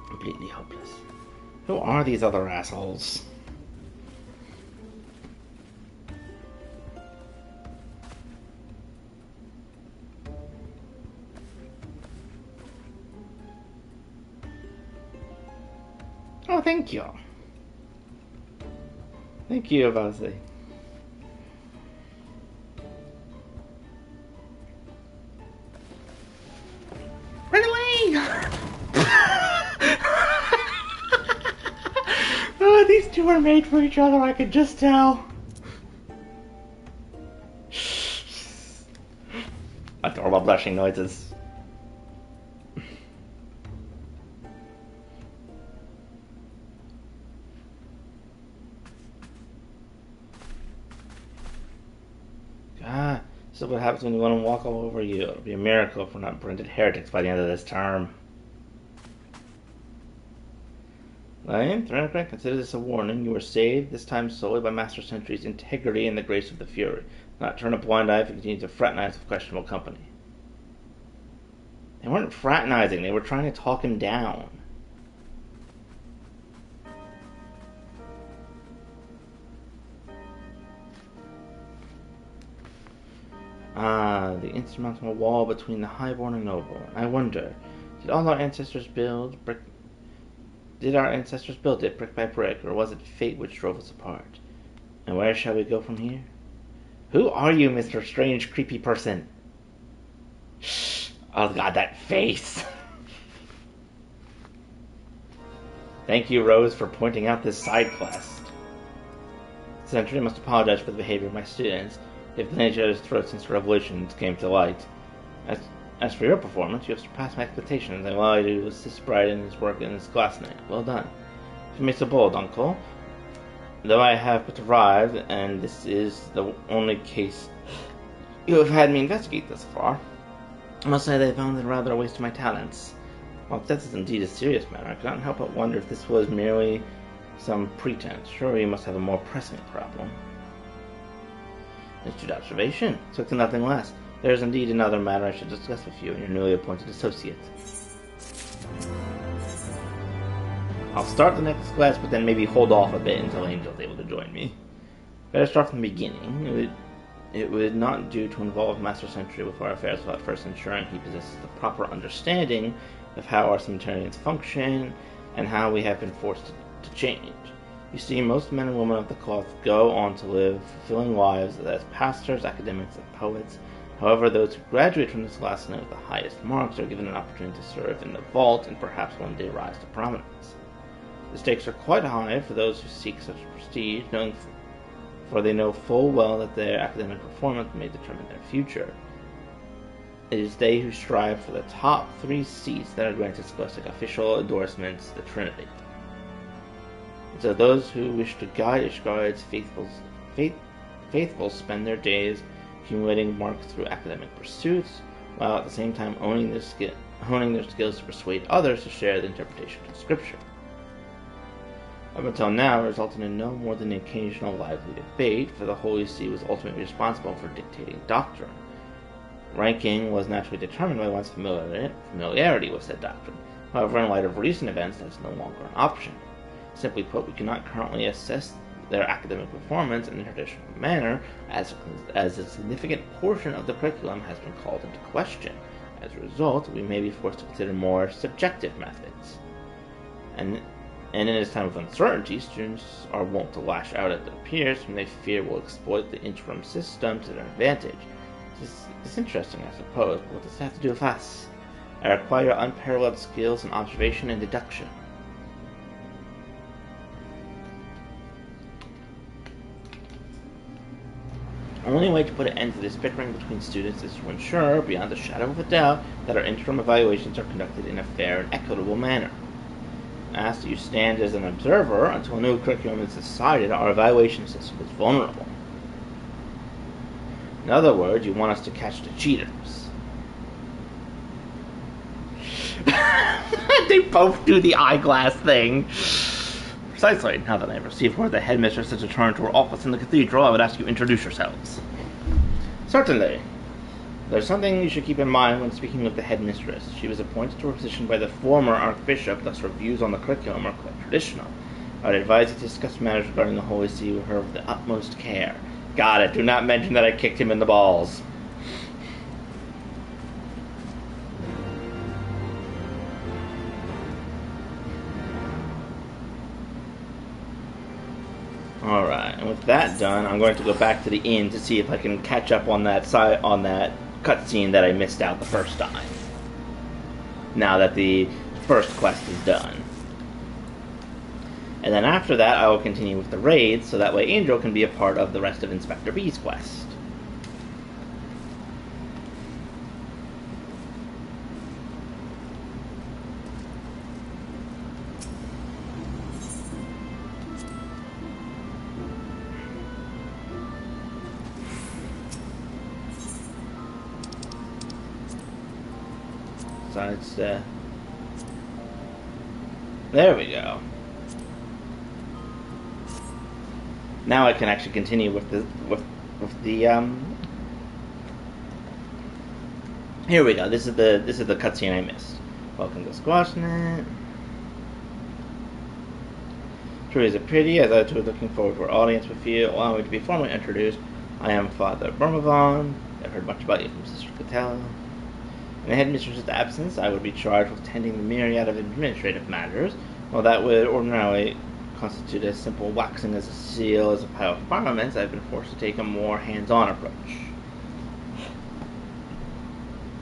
Completely hopeless. Who are these other assholes? Oh, thank you. Thank you, Vazzy. Run away! Oh, these two are made for each other, I could just tell. Adorable blushing noises. So what happens when you want to walk all over you? It'll be a miracle if we're not branded heretics by the end of this term. Lion, Threnocran, consider this a warning. You were saved, this time solely by Master Sentry's integrity and the grace of the Fury. Not turn a blind eye if you continue to fraternize with questionable company. They weren't fraternizing, they were trying to talk him down. Ah, the insurmountable wall between the highborn and noble. I wonder, did our ancestors build it brick by brick, or was it fate which drove us apart? And where shall we go from here? Who are you, Mr. Strange, creepy person? Shh! Oh god, that face! Thank you, Rose, for pointing out this side quest. Sentry must apologize for the behavior of my students. If the nature of his throat since the revolutions came to light. As for your performance, you have surpassed my expectations, and allow you to assist Bride in his work in his class night. Well done. If you may so bold, uncle. Though I have but arrived, and this is the only case you have had me investigate thus far, I must say that I found it rather a waste of my talents. While death is indeed a serious matter, I cannot help but wonder if this was merely some pretense. Surely you must have a more pressing problem. Astute observation. Took to nothing less. There is indeed another matter I should discuss with you and your newly appointed associate. I'll start the next class, but then maybe hold off a bit until Angel's able to join me. Better start from the beginning. It would not do to involve Master Sentry with our affairs without first ensuring he possesses the proper understanding of how our cemeterians function and how we have been forced to change. You see, most men and women of the cloth go on to live fulfilling lives as pastors, academics, and poets. However, those who graduate from this last night with the highest marks are given an opportunity to serve in the vault and perhaps one day rise to prominence. The stakes are quite high for those who seek such prestige, for they know full well that their academic performance may determine their future. It is they who strive for the top 3 seats that are granted scholastic official endorsements, the Trinity. So those who wish to guide Ishgard's faithful spend their days accumulating marks through academic pursuits, while at the same time honing their skills to persuade others to share the interpretation of Scripture. Up until now, it resulted in no more than an occasional lively debate, for the Holy See was ultimately responsible for dictating doctrine. Ranking was naturally determined by one's familiarity with said doctrine. However, in light of recent events, that is no longer an option. Simply put, we cannot currently assess their academic performance in a traditional manner, as a significant portion of the curriculum has been called into question. As a result, we may be forced to consider more subjective methods. And in this time of uncertainty, students are wont to lash out at their peers whom they fear will exploit the interim system to their advantage. It's interesting, I suppose, but what does it have to do with us? I require unparalleled skills in observation and deduction. The only way to put an end to this bickering between students is to ensure, beyond a shadow of a doubt, that our interim evaluations are conducted in a fair and equitable manner. As you stand as an observer until a new curriculum is decided, our evaluation system is vulnerable. In other words, you want us to catch the cheaters. They both do the eyeglass thing. Precisely. Now that I have received word the headmistress has returned to her office in the cathedral, I would ask you to introduce yourselves. Certainly. There's something you should keep in mind when speaking of the headmistress. She was appointed to her position by the former archbishop, thus her views on the curriculum are quite traditional. I would advise you to discuss matters regarding the Holy See with her with the utmost care. Got it. Do not mention that I kicked him in the balls. Alright, and with that done, I'm going to go back to the inn to see if I can catch up on that cutscene that I missed out the first time. Now that the first quest is done. And then after that, I will continue with the raids, so that way Angel can be a part of the rest of Inspector B's quest. There we go. Now I can actually continue with the Here we go. This is the cutscene I missed. Welcome to Squashnet. Truly is a pity, as I was looking forward to our audience with you. Allow me to be formally introduced. I am Father Burmavon. I've heard much about you from Sister Catella. In the headmistress's absence, I would be charged with tending the myriad of administrative matters. While that would ordinarily constitute a simple waxing as a seal as a pile of requirements, I've been forced to take a more hands-on approach.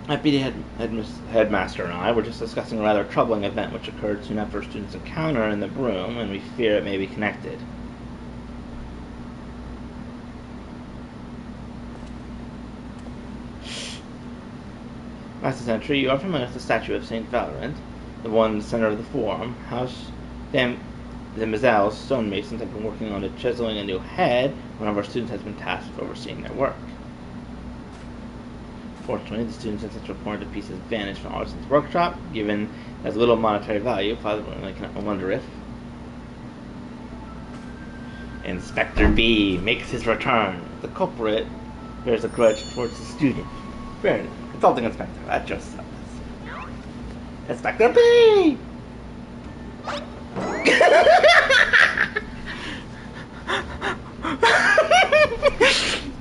Deputy Headmaster and I were just discussing a rather troubling event which occurred soon after a student's encounter in the room, and we fear it may be connected. Master Sentry, you are familiar with the statue of Saint Valorant, the one in the center of the forum. House the Mazel's stonemasons have been working on chiseling a new head. One of our students has been tasked with overseeing their work. Fortunately, the students have since reported the pieces vanished from Artisan's workshop. Given as little monetary value, Father can wonder if Inspector B makes his return. The culprit bears a grudge towards the student. Fair enough. Consulting Inspector, that just sucks. Inspector B!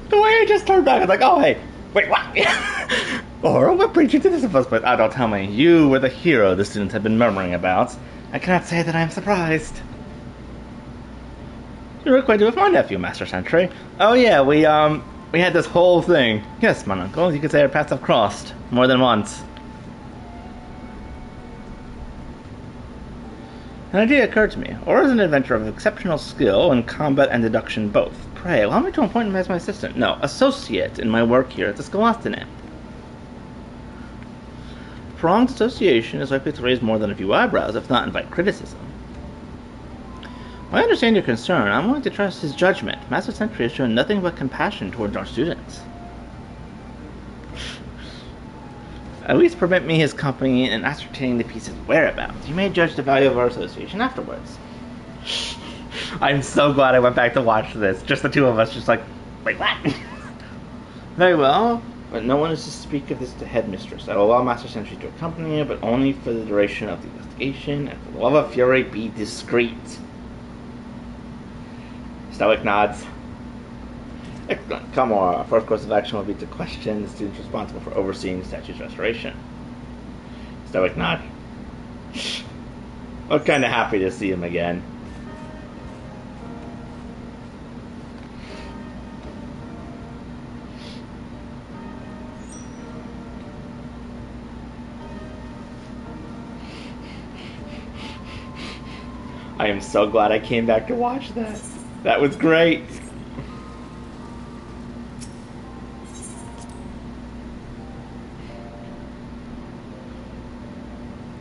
The way I just turned back, I was like, oh hey, wait, what? Or what brings you to this first place? Oh, don't tell me. You were the hero the students had been murmuring about. I cannot say that I am surprised. You're acquainted with my nephew, Master Sentry. Oh yeah, we had this whole thing. Yes, my uncle, you could say our paths have crossed more than once. An idea occurred to me. Aura is an adventurer of exceptional skill in combat and deduction both. Pray, allow me to appoint him as my assistant. No, associate in my work here at the Scholastinate. Pronged association is likely to raise more than a few eyebrows, if not invite criticism. I understand your concern. I'm willing to trust his judgment. Master Sentry has shown nothing but compassion towards our students. At least permit me his company in ascertaining the piece's whereabouts. You may judge the value of our association afterwards. I'm so glad I went back to watch this. Just the two of us, just like, wait, what? Very well, but no one is to speak of this to Headmistress. I will allow Master Sentry to accompany you, but only for the duration of the investigation, and for the love of fury, be discreet. Stoic nods. Excellent. Come on. Our first course of action will be to question the students responsible for overseeing the statue's restoration. Stoic nod. I'm kind of happy to see him again. I am so glad I came back to watch that. That was great.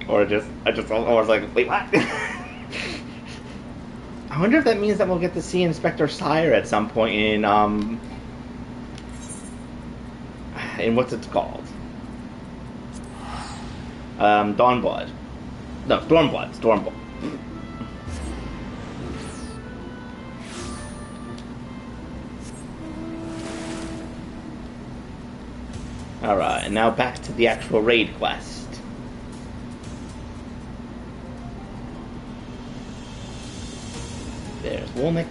Or I was like, wait, what? I wonder if that means that we'll get to see Inspector Sire at some point in what's it called? Dawnblood. No, Stormblood. Alright, and now back to the actual raid quest. There's Woolnix.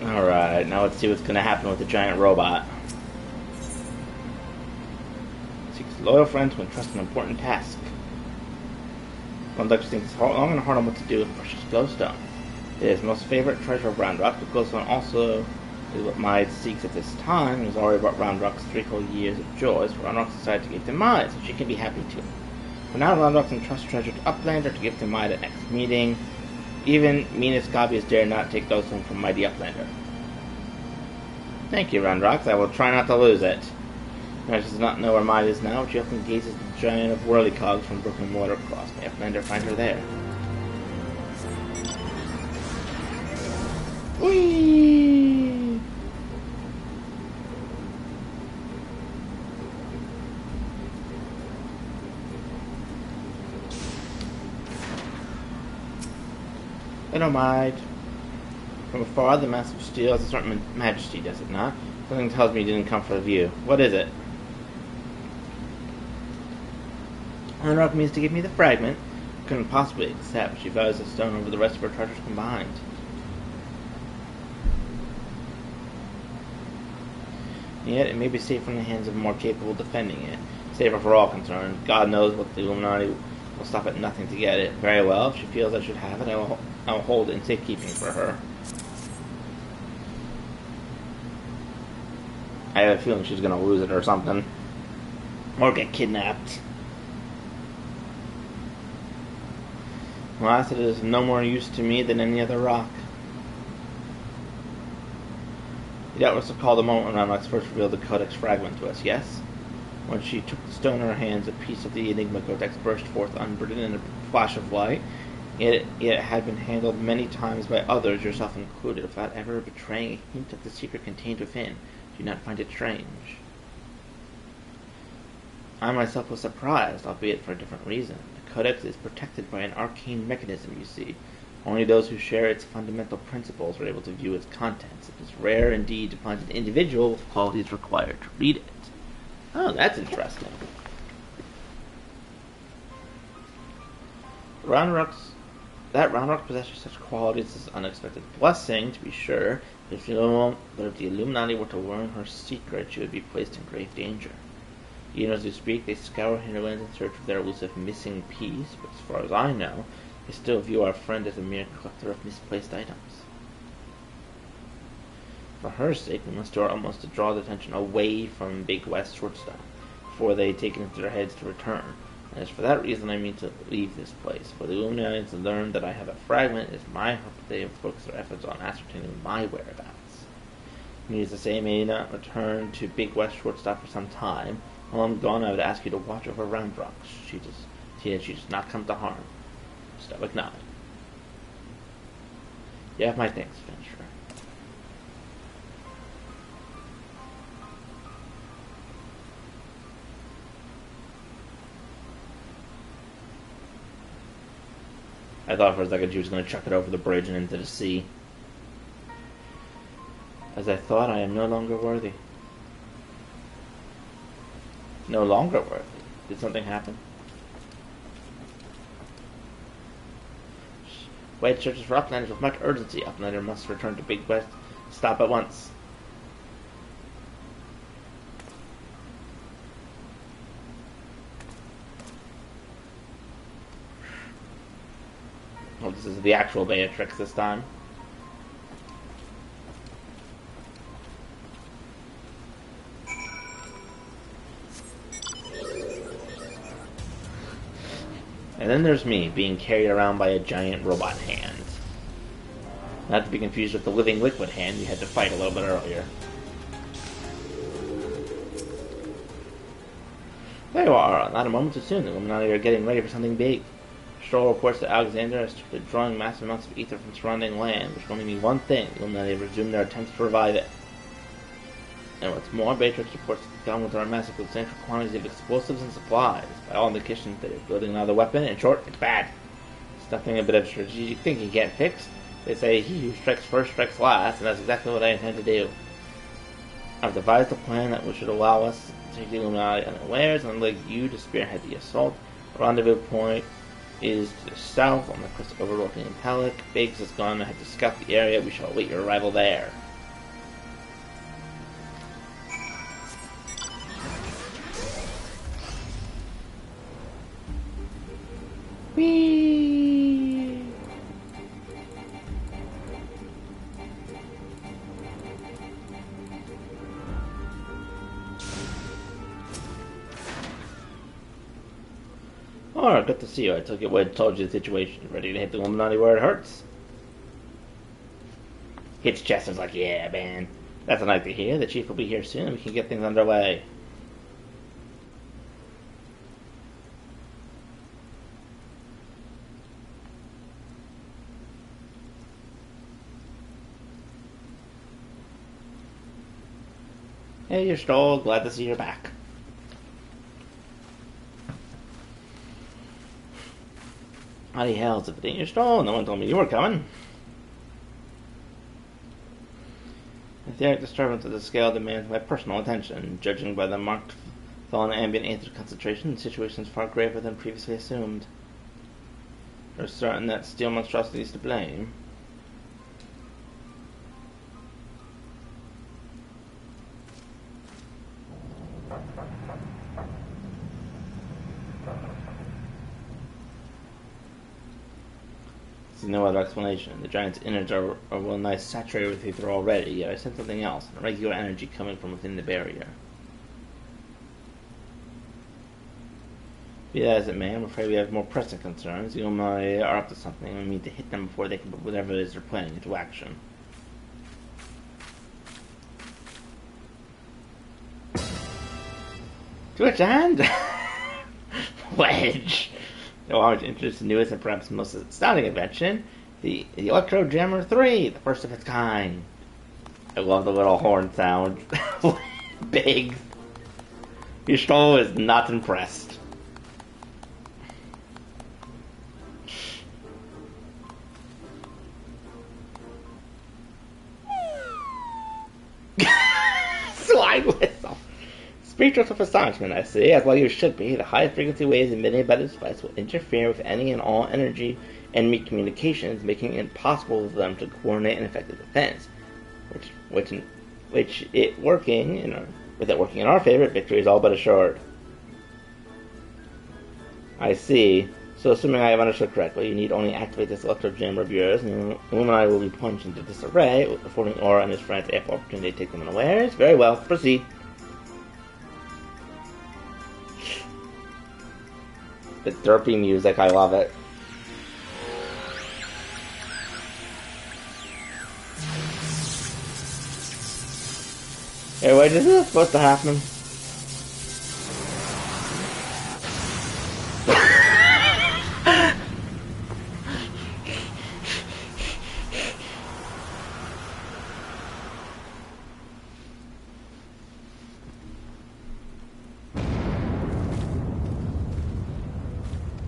Alright, now let's see what's going to happen with the giant robot. Seeks loyal friends when entrusted an important task. Conductor thinks long and hard on what to do with precious glowstone. It is his most favorite treasure of Round Rock, but glowstone also is what Maid seeks at this time, and has already brought Round Rock's 3 whole years of joy, so Round Rock decided to give to Maid, so she can be happy too. For now, Round Rock's entrusts treasure to Uplander to give to Maid at next meeting. Even meanest copies dare not take glowstone from Mighty Uplander. Thank you, Roundrox. I will try not to lose it. She does not know where Maid is now, but she often gazes at the giant of whirlycogs from Broken Watercross. May Uplander find her there. Whee! Hello, Maid. From afar, the massive steel has a certain majesty, does it not? Something tells me you didn't come for the view. What is it? Rock means to give me the fragment. Couldn't possibly accept. She values the stone over the rest of her treasures combined. Yet it may be safer in the hands of more capable defending it. Safer for all concerned. God knows what the Illuminati will stop at nothing to get it. Very well, if she feels I should have it, I will hold it in safekeeping for her. I have a feeling she's going to lose it or something. Or get kidnapped. Alas, it is of no more use to me than any other rock. You doubtless recall the moment when Ramnox first revealed the Codex fragment to us, yes? When she took the stone in her hands, a piece of the Enigma Codex burst forth unburdened in a flash of light. Yet it had been handled many times by others, yourself included, without ever betraying a hint of the secret contained within. Do you not find it strange? I myself was surprised, albeit for a different reason. The Codex is protected by an arcane mechanism, you see. Only those who share its fundamental principles are able to view its contents. It is rare indeed to find an individual with qualities required to read it. Oh, that's interesting. That Roundrock possesses such qualities is an unexpected blessing, to be sure, but if the Illuminati were to learn her secret, she would be placed in grave danger. Even as we speak, they scour hinterlands in search of their elusive missing piece, but as far as I know, they still view our friend as a mere collector of misplaced items. For her sake, we must do our utmost to draw the attention away from Big West Shortstop, before they take it into their heads to return. And as for that reason, I mean to leave this place. For the Illuminati to learn that I have a fragment, it is my hope that they focus their efforts on ascertaining my whereabouts. Needless to say, I may not return to Big West Shortstop for some time. While I'm gone, I would ask you to watch over Roundrock. She does not come to harm. Stoic nod. You have my thanks, Fincher. I thought for a second she was going to chuck it over the bridge and into the sea. As I thought, I am no longer worthy. No longer worthy? Did something happen? Wade searches for Uplanders with much urgency. Uplander must return to Big West. Stop at once. Oh, this is the actual Beatrix this time. And then there's me, being carried around by a giant robot hand. Not to be confused with the living liquid hand we had to fight a little bit earlier. There you are, not a moment too soon. The Illuminati are getting ready for something big. Stroll reports that Alexander has started drawing massive amounts of ether from surrounding land, which will only mean one thing: the Illuminati have resumed their attempts to revive it. And what's more, Beatrix reports that the Government are amassing substantial quantities of explosives and supplies. By all indications, they're building another weapon. In short, it's bad. It's nothing a bit of strategic thinking can't fix. They say he who strikes first strikes last, and that's exactly what I intend to do. I've devised a plan that should allow us to take the Illuminati unawares and enable you to spearhead the assault. The rendezvous point is to the south on the crest overlooking Metallic. Biggs has gone ahead to scout the area. We shall await your arrival there. Whee! Alright, good to see you. I took it when I told you the situation. Ready to hit the Illuminati where it hurts? Hits chest and is like, yeah, man. That's what I like to hear. The chief will be here soon and we can get things underway. Hey, you're Stoll. Glad to see you're back. Howdy hells, if it ain't your Stoll, no one told me you were coming. The etheric disturbance of the scale demands my personal attention. Judging by the marked fall in ambient ether concentration, the situation is far graver than previously assumed. We're certain that steel monstrosity is to blame. No other explanation. The giant's innards are well nigh saturated with ether already, yet I sense something else, a regular energy coming from within the barrier. Be that as it may, I'm afraid we have more pressing concerns. The Illuminati are up to something, and we need to hit them before they can put whatever it is they're planning into action. To which end? Wedge! No large interest in newest and perhaps most astounding invention, the Electro Jammer 3, the first of its kind. I love the little horn sound. Big. Your Stoll is not impressed. Slide whistle. Speechless with astonishment, I see, as well you should be. The high-frequency waves emitted by this device will interfere with any and all enemy communications, making it impossible for them to coordinate an effective defense. With it working in our favor, victory is all but assured. I see. So, assuming I have understood correctly, you need only activate this electro jammer of yours, and Illuminati will be plunged into disarray, affording Aura and his friends ample opportunity to take them unawares. Very well, proceed. The derpy music, I love it. Hey, wait, is this supposed to happen?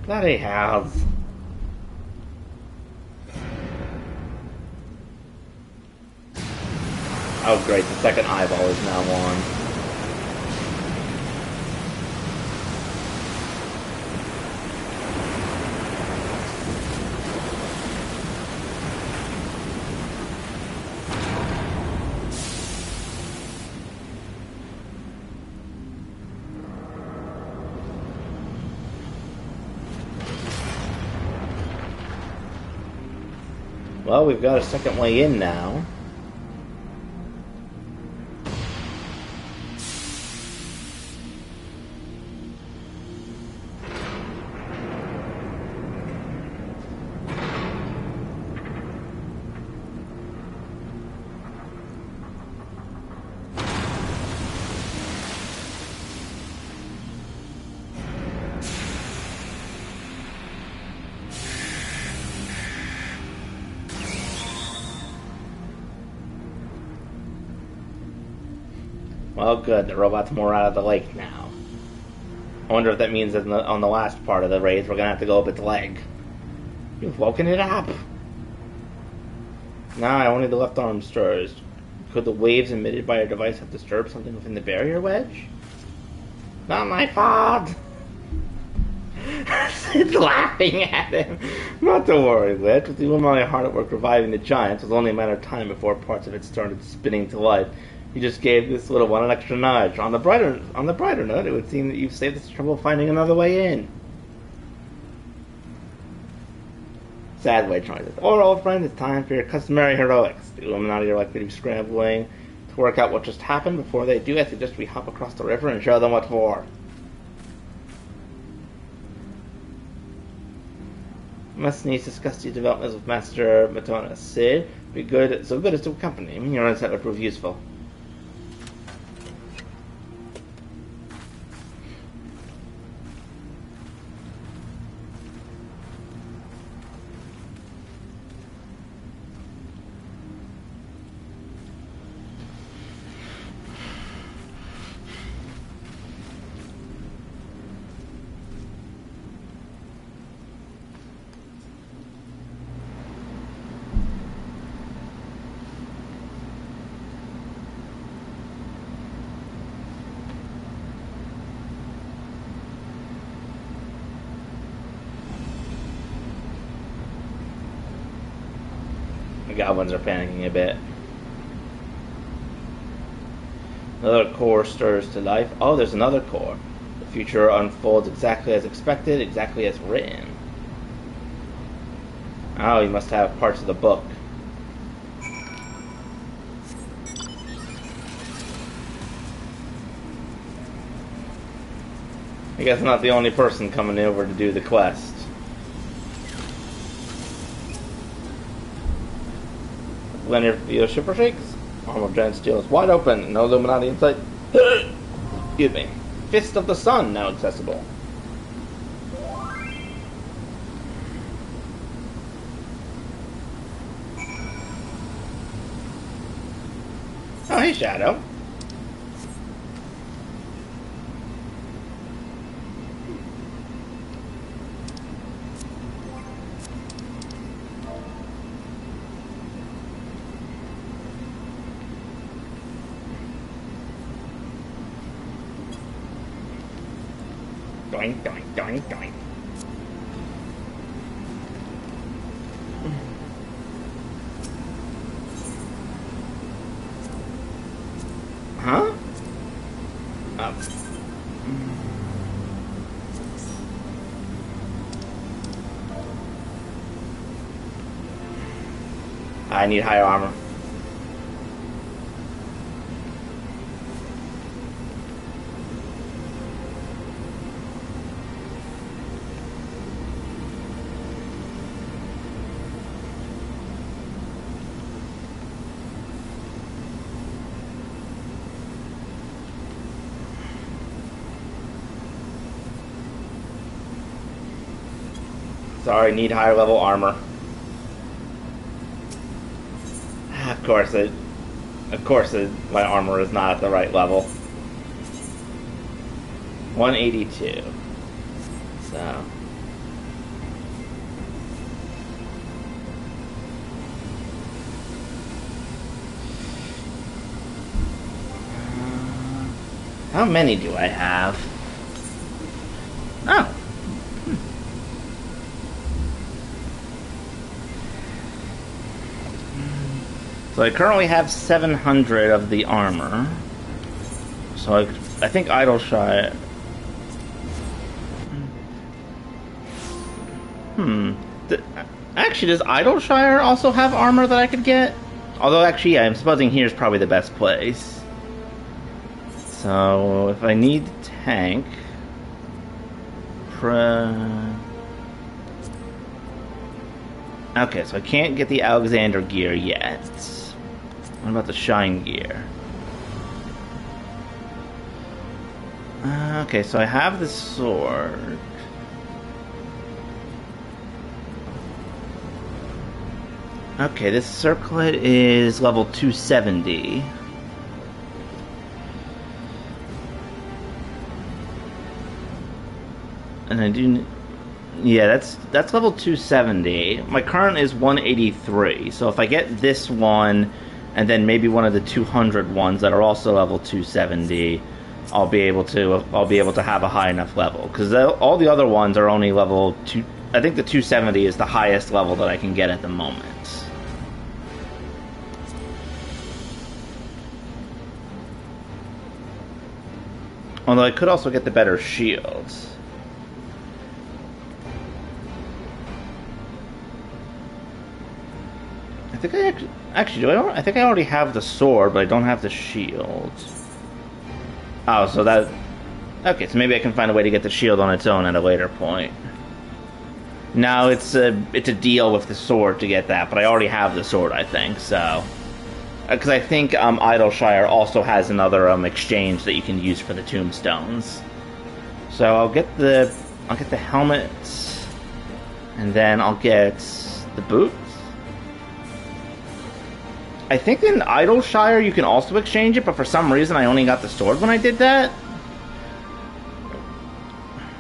Bloody hells. Oh great, the second eyeball is now on. Well, we've got a second way in now. Well, good. The robot's more out of the lake now. I wonder if that means that on the last part of the raid, we're going to have to go up its leg. You've woken it up. Now only the left arm stirs. Could the waves emitted by your device have disturbed something within the barrier wedge? Not my fault. Sid's laughing at him. Not to worry, Lich. With the Illuminati hard at work reviving the giants, it was only a matter of time before parts of it started spinning to life. You just gave this little one an extra nudge. On the brighter note, it would seem that you've saved us trouble finding another way in. Sad way trying this. Or, old friend, it's time for your customary heroics. The Illuminati are likely to be scrambling to work out what just happened. Before they do, I suggest we hop across the river and show them what for. Must needs discuss these developments with Master Matona. Sid, be good, so good as to accompany him. Your insight will prove useful. The goblins are panicking a bit. Another core stirs to life. Oh, there's another core. The future unfolds exactly as expected, exactly as written. Oh, you must have parts of the book. I guess I'm not the only person coming over to do the quest. Linear field shipper shakes. Arm of giant steel is wide open. No Illuminati in sight. Excuse me. Fist of the Sun now accessible. Oh, hey, Shadow. Doink, doink, doink, doink. Huh? Oh. I need higher armor. Sorry, need higher level armor. Of course, my armor is not at the right level. 182. So. How many do I have? Oh. So I currently have 700 of the armor. So I think Idleshire... Actually, does Idleshire also have armor that I could get? Although, actually, yeah, I'm supposing here's probably the best place. So, if I need tank... Okay, so I can't get the Alexander gear yet. What about the Shine gear? Okay, so I have the sword. Okay, this circlet is level 270. And I do... Yeah, that's level 270. My current is 183. So if I get this one, and then maybe one of the 200 ones that are also level 270, I'll be able to have a high enough level. Because all the other ones are only level 2... I think the 270 is the highest level that I can get at the moment. Although I could also get the better shields. I think I actually I think I already have the sword, but I don't have the shield. Oh, so that... Okay, so maybe I can find a way to get the shield on its own at a later point. No, it's a deal with the sword to get that, but I already have the sword, I think, so... Because I think Idleshire also has another exchange that you can use for the tombstones. So I'll get the helmet, and then I'll get the boots. I think in Idleshire you can also exchange it, but for some reason I only got the sword when I did that.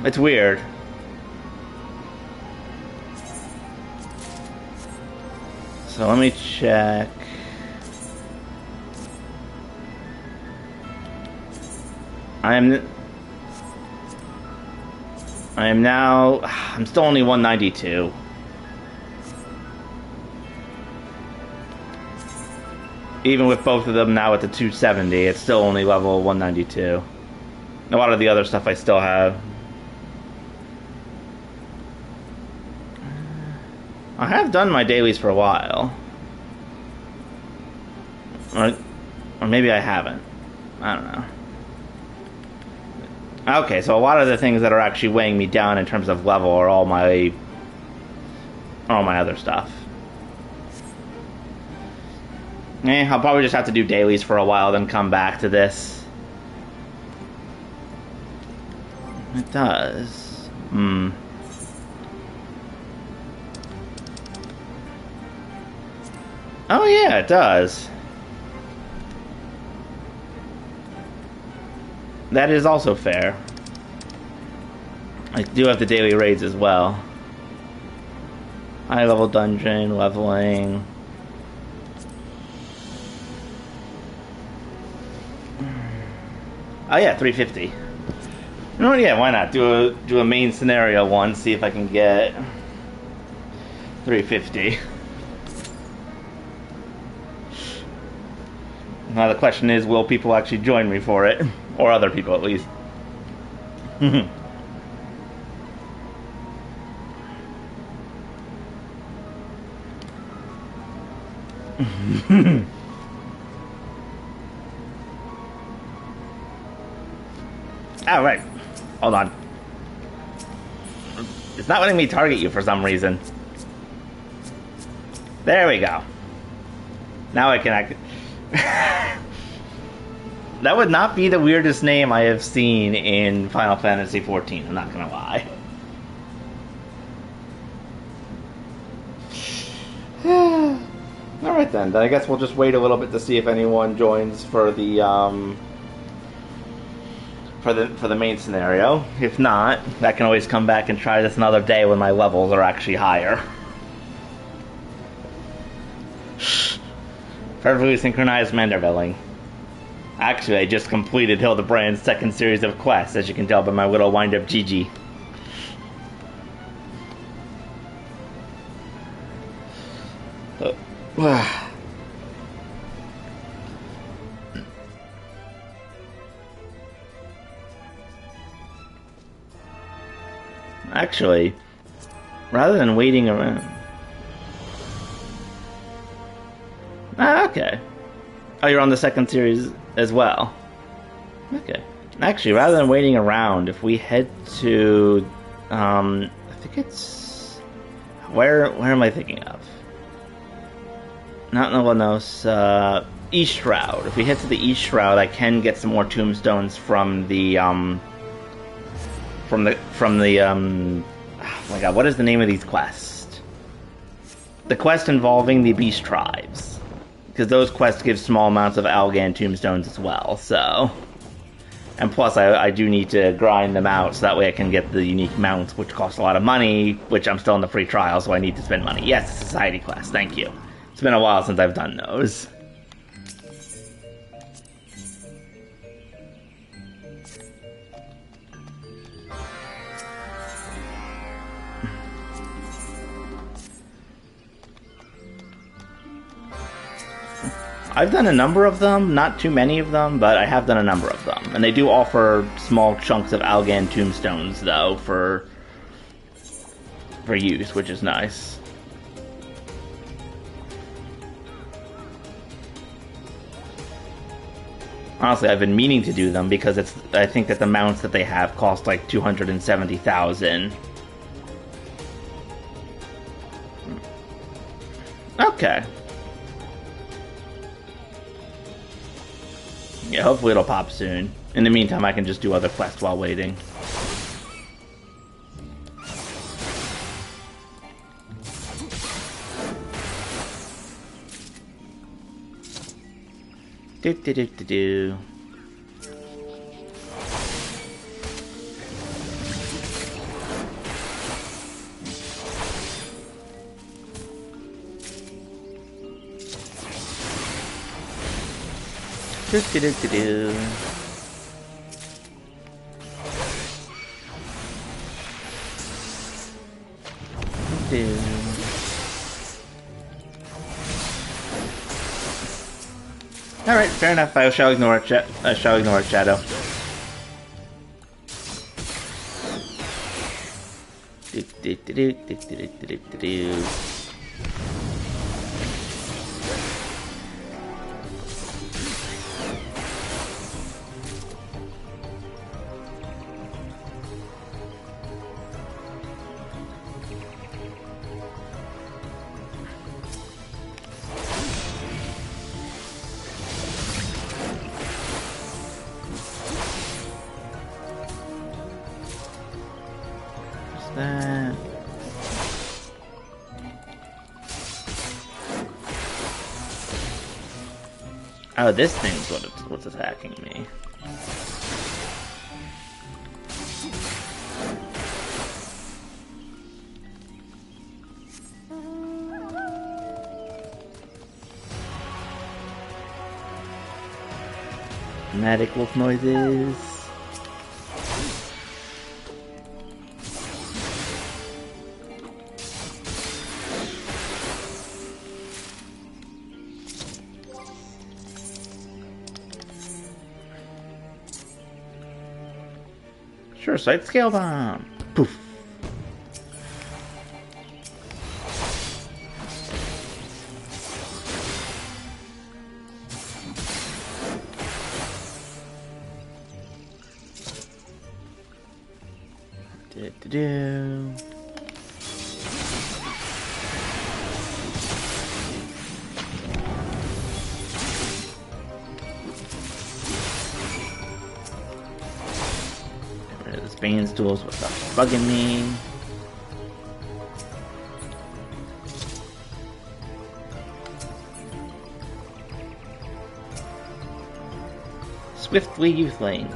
It's weird. So let me check. I'm still only 192. Even with both of them now at the 270, it's still only level 192. A lot of the other stuff I still have. I have done my dailies for a while. Or maybe I haven't. I don't know. Okay, so a lot of the things that are actually weighing me down in terms of level are all my other stuff. I'll probably just have to do dailies for a while, then come back to this. It does. Oh yeah, it does. That is also fair. I do have the daily raids as well. High level dungeon, leveling. Oh yeah, 350. You know what, yeah, why not? Do a main scenario one, see if I can get 350. Now the question is, will people actually join me for it? Or other people, at least. Oh, right. Hold on. It's not letting me target you for some reason. There we go. Now I can act... That would not be the weirdest name I have seen in Final Fantasy XIV, I'm not gonna lie. Alright then I guess we'll just wait a little bit to see if anyone joins for the for the main scenario. If not, I can always come back and try this another day when my levels are actually higher. Perfectly synchronized Mandervilling. Actually, I just completed Hildebrand's second series of quests, as you can tell by my little wind-up GG. Actually, rather than waiting around... Ah, okay. Oh, you're on the second series as well. Okay. Actually, rather than waiting around, if we head to... I think it's... Where am I thinking of? Not Novanos, East Shroud. If we head to the East Shroud, I can get some more tombstones from the, oh my god, what is the name of these quests? The quest involving the Beast Tribes. Because those quests give small amounts of Algan tombstones as well, so... And plus, I do need to grind them out, so that way I can get the unique mounts, which cost a lot of money, which I'm still in the free trial, so I need to spend money. Yes, the Society quest, thank you. It's been a while since I've done those. I've done a number of them, not too many of them, but I have done a number of them. And they do offer small chunks of Algan tombstones, though, for use, which is nice. Honestly, I've been meaning to do them because I think that the mounts that they have cost like 270,000. Okay. Yeah, hopefully it'll pop soon. In the meantime, I can just do other quests while waiting. Do. Alright, fair enough. I shall ignore it, Shadow. That. Oh, this thing's what's attacking me. Dramatic wolf noises. Sure, sight scale bomb. Poof. Do. Bane stools, what's up? Bugging me. Swiftly Youthling.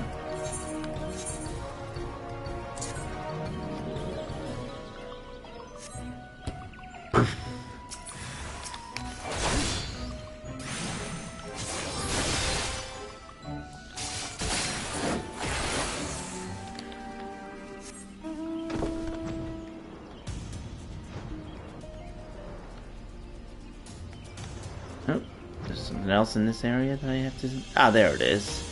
Oh, there's something else in this area that I have to... Ah, there it is.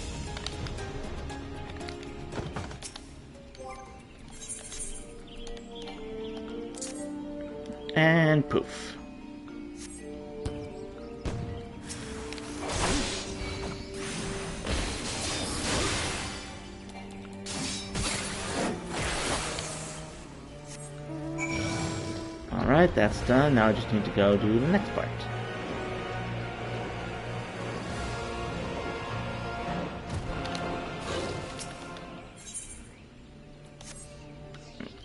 And poof. Alright, that's done. Now I just need to go do the next part.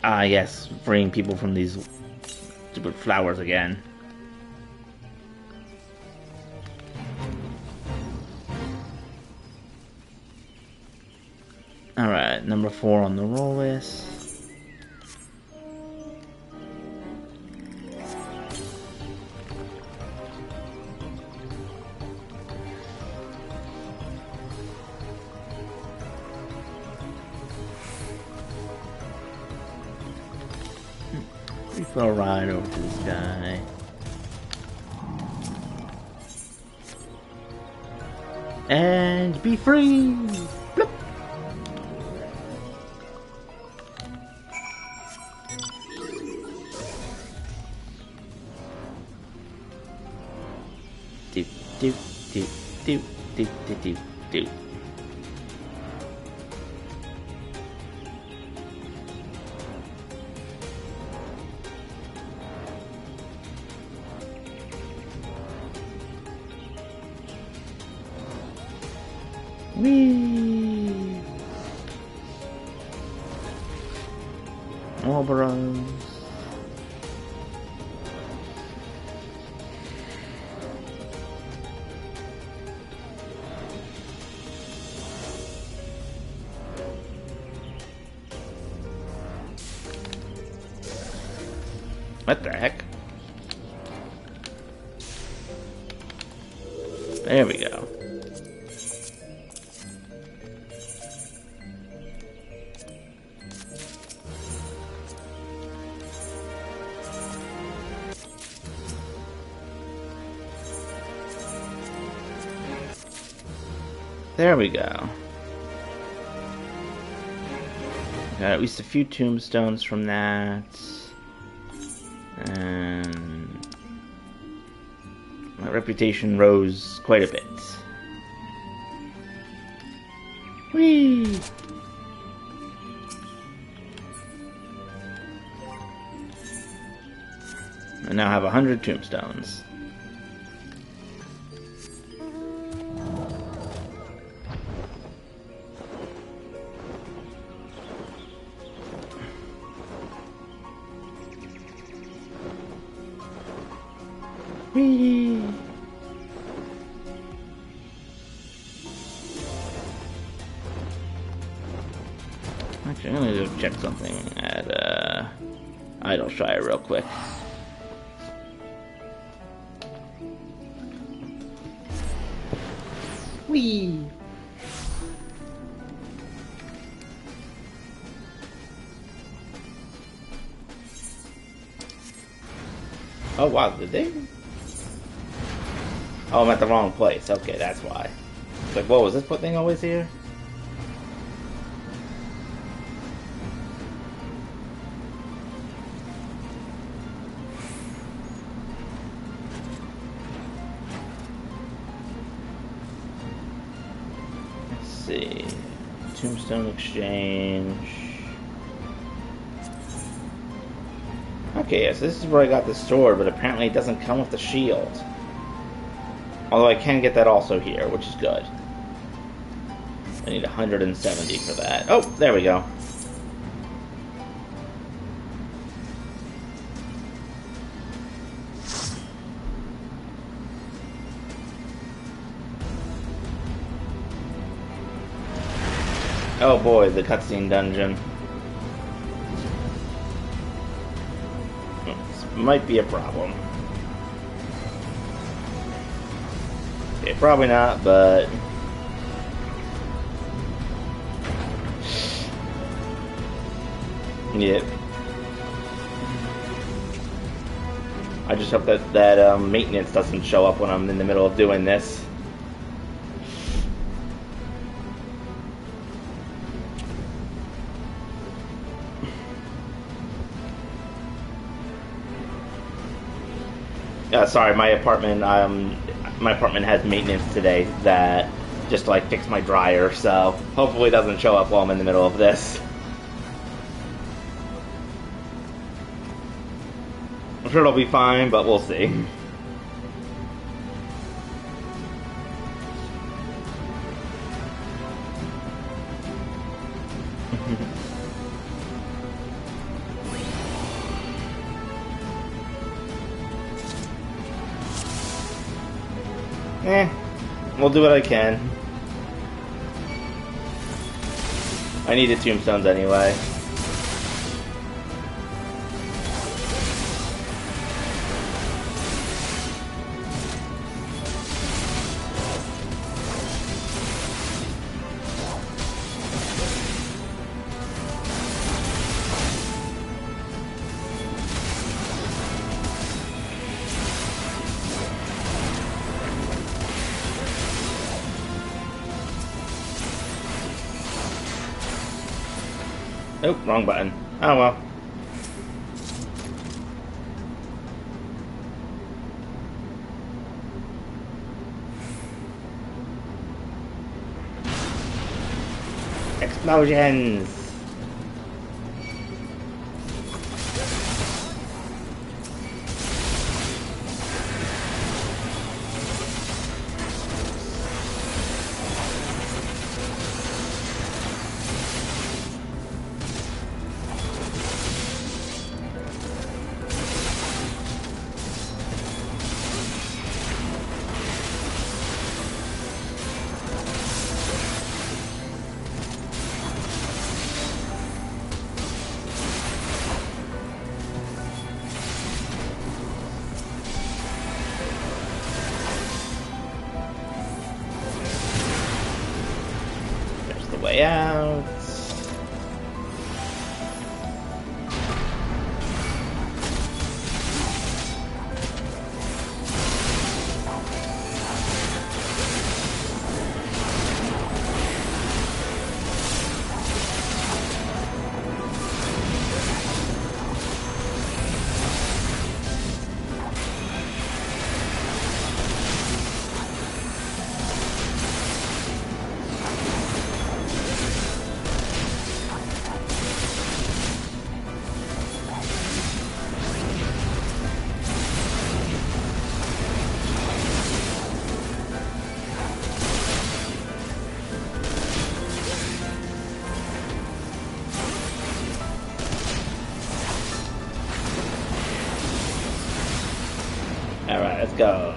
Ah, yes, freeing people from these stupid flowers again. Alright, number 4 on the roll list. Refill ride over to this guy. And be free! Bloop. Do do do do do do do do. Whee! Ouroboros. What the heck? There we go. There we go. Got at least a few tombstones from that. And my reputation rose quite a bit. Whee! I now have 100 tombstones. Whee! Actually, I'm gonna go check something at Idleshire real quick. Whee! Oh wow, did they? Oh, I'm at the wrong place. Okay, that's why. It's like, whoa, was this thing always here? Let's see. Tombstone Exchange. Okay, yes, this is where I got the sword, but apparently it doesn't come with the shield. Although I can get that also here, which is good. I need 170 for that. Oh, there we go. Oh boy, the cutscene dungeon. This might be a problem. Okay, probably not, but... Yep. I just hope that maintenance doesn't show up when I'm in the middle of doing this. Sorry, my apartment has maintenance today that just to, like, fix my dryer, so hopefully it doesn't show up while I'm in the middle of this. I'm sure it'll be fine, but we'll see. We'll do what I can. I need the tombstones anyway. Oh, wrong button. Oh well. Explosions! Way out. Alright, let's go.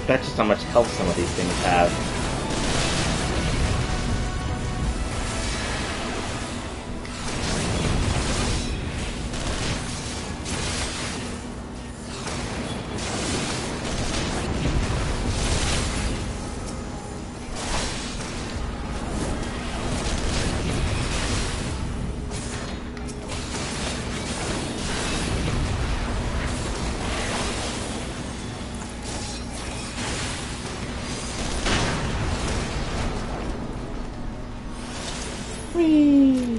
That's just how much health some of these things have. Whee!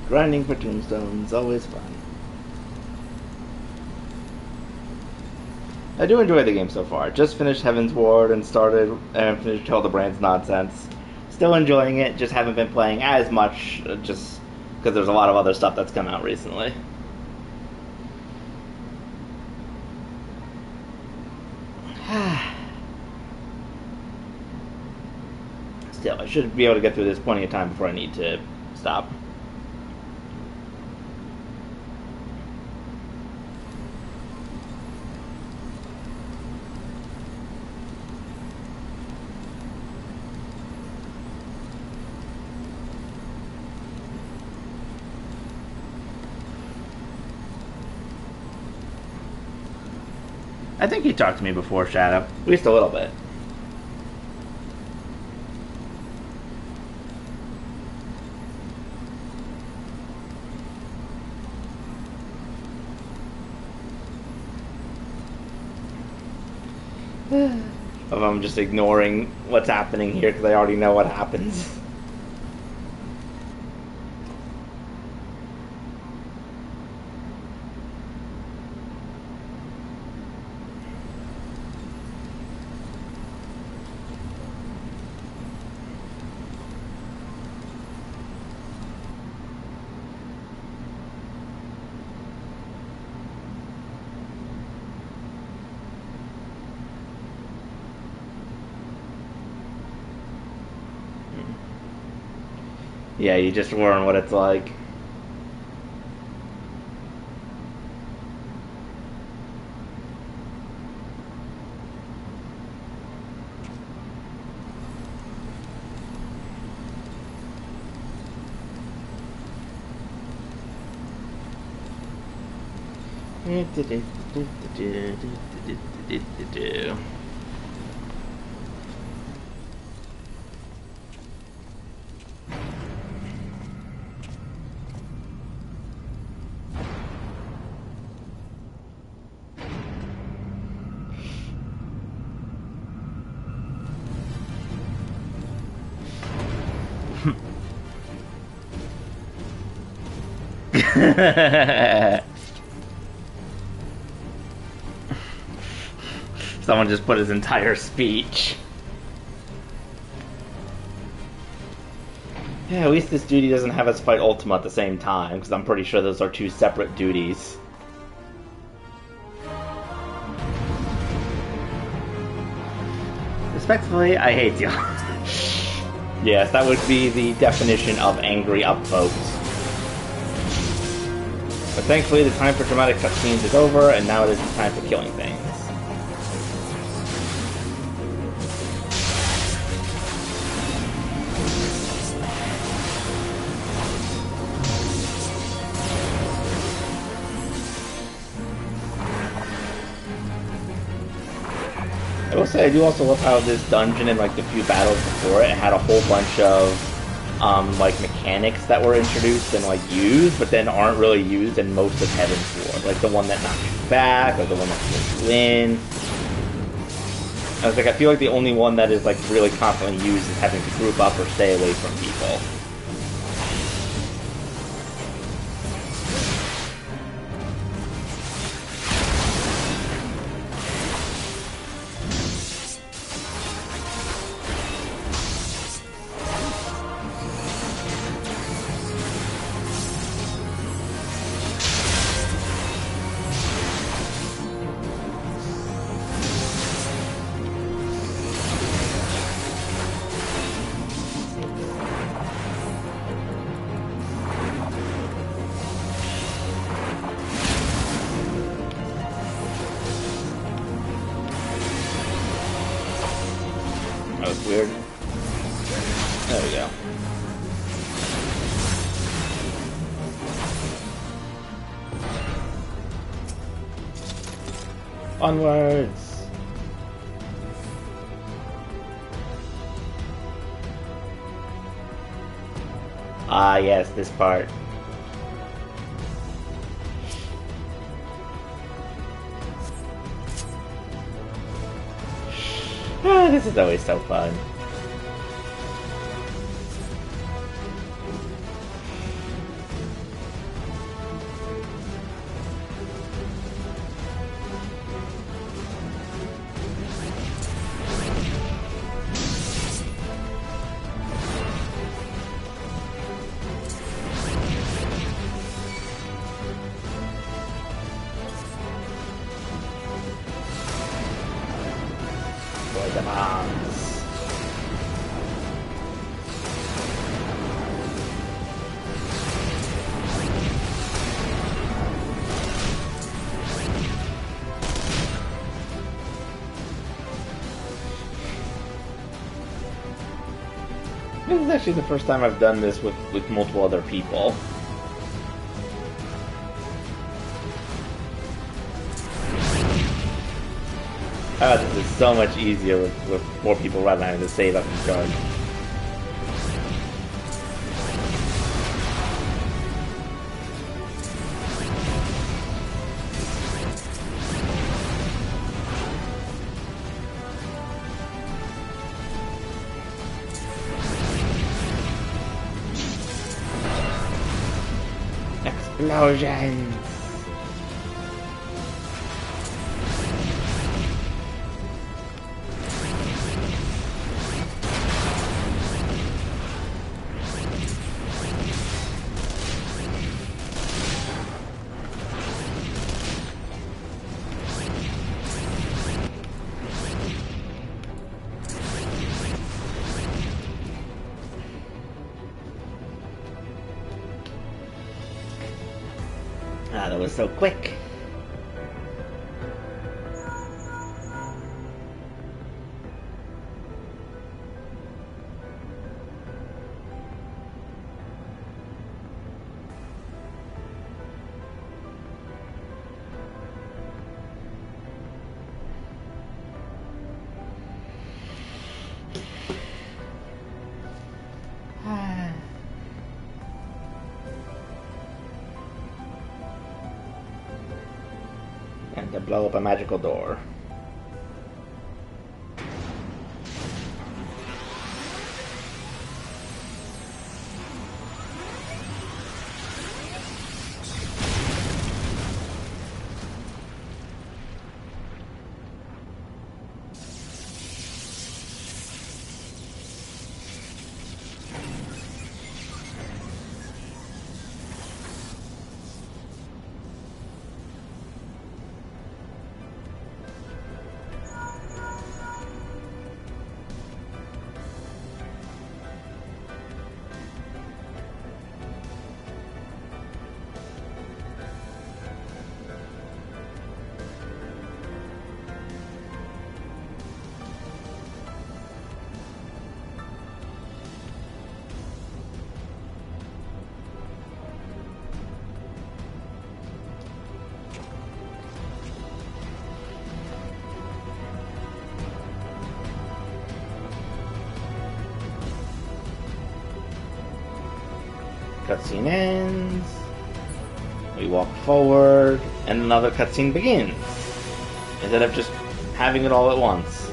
Grinding for tombstones, always fun. I do enjoy the game so far. Just finished Heavensward and finished Hildebrand's nonsense. Still enjoying it, just haven't been playing as much, just because there's a lot of other stuff that's come out recently. Still, I should be able to get through this plenty of time before I need to stop. I think he talked to me before, Shadow. At least a little bit. Of I'm just ignoring what's happening here because I already know what happens. Yeah, you just learn what it's like. Someone just put his entire speech. Yeah, at least this duty doesn't have us fight Ultima at the same time, because I'm pretty sure those are two separate duties. Respectfully, I hate you. Yes, that would be the definition of angry upvote. But thankfully, the time for dramatic cutscenes is over, and now it is the time for killing things. I will say, I do also love how this dungeon and like the few battles before it had a whole bunch of like mechanics that were introduced and like used, but then aren't really used in most of Heavensward. Like the one that knocks you back, or the one that pulls you in. I was like, I feel like the only one that is like really constantly used is having to group up or stay away from people. That was weird. There we go. Onwards! Ah, yes, this part. Ah, this is always so fun. this is actually the first time I've done this with multiple other people. Oh, this is so much easier with more people rather than having to save up and charge. Explosions! Ah, that was so quick. And to blow up a magical door. Cutscene ends. We walk forward, and another cutscene begins. Instead of just having it all at once.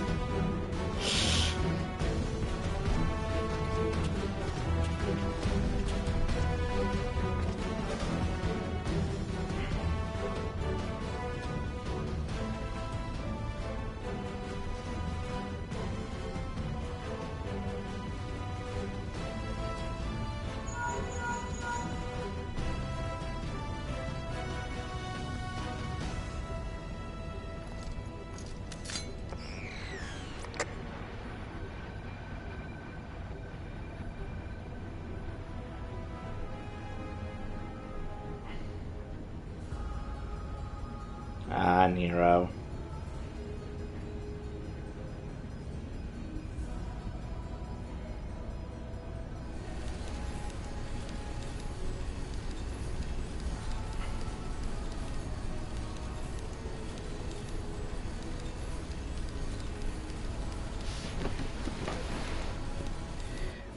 Ah, Nero.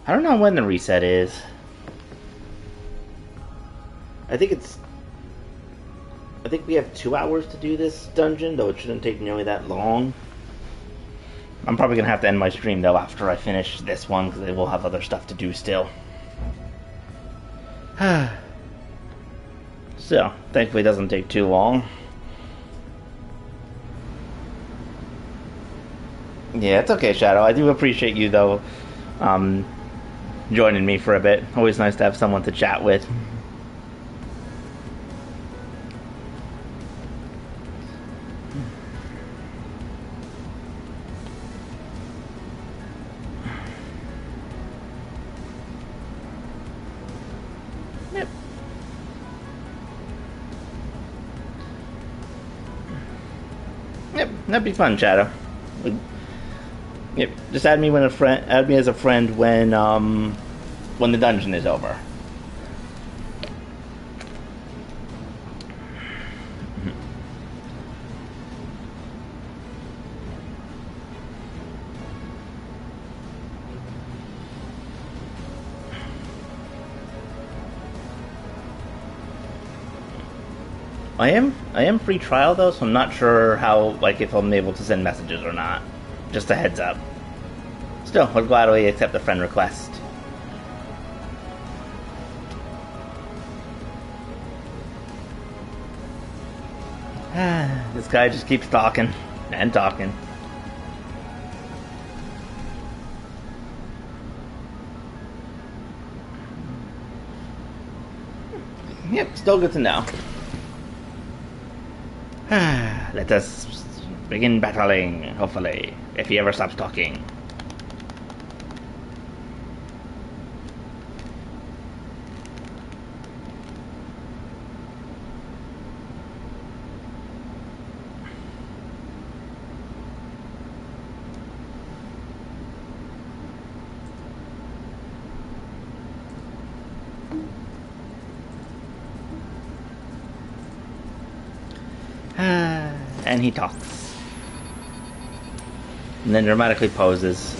I don't know when the reset is. I think we have 2 hours to do this dungeon, though it shouldn't take nearly that long. I'm probably going to have to end my stream, though, after I finish this one, because I will have other stuff to do still. So, thankfully it doesn't take too long. Yeah, it's okay, Shadow. I do appreciate you, though, joining me for a bit. Always nice to have someone to chat with. Yep, that'd be fun, Shadow. Yep, just add me as a friend when when the dungeon is over. I am free trial though, so I'm not sure how, like, if I'm able to send messages or not. Just a heads up. Still, I'll gladly accept the friend request. This guy just keeps talking and talking. Yep, still good to know. Let us begin battling, hopefully, if he ever stops talking. And he talks. And then dramatically poses.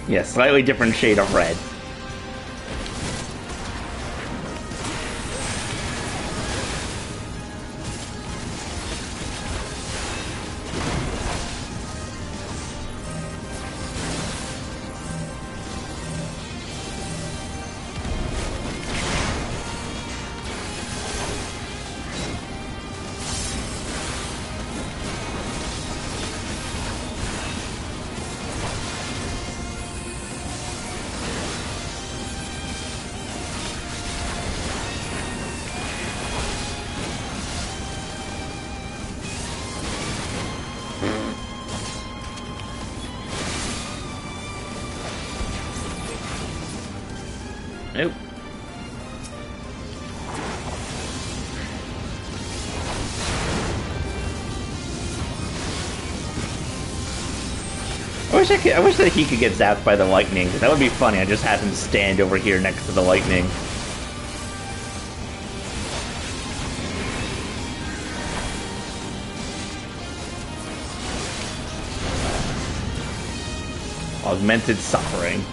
Yeah, slightly different shade of red. Nope. I wish that he could get zapped by the lightning. That would be funny. I just have him stand over here next to the lightning. Augmented suffering.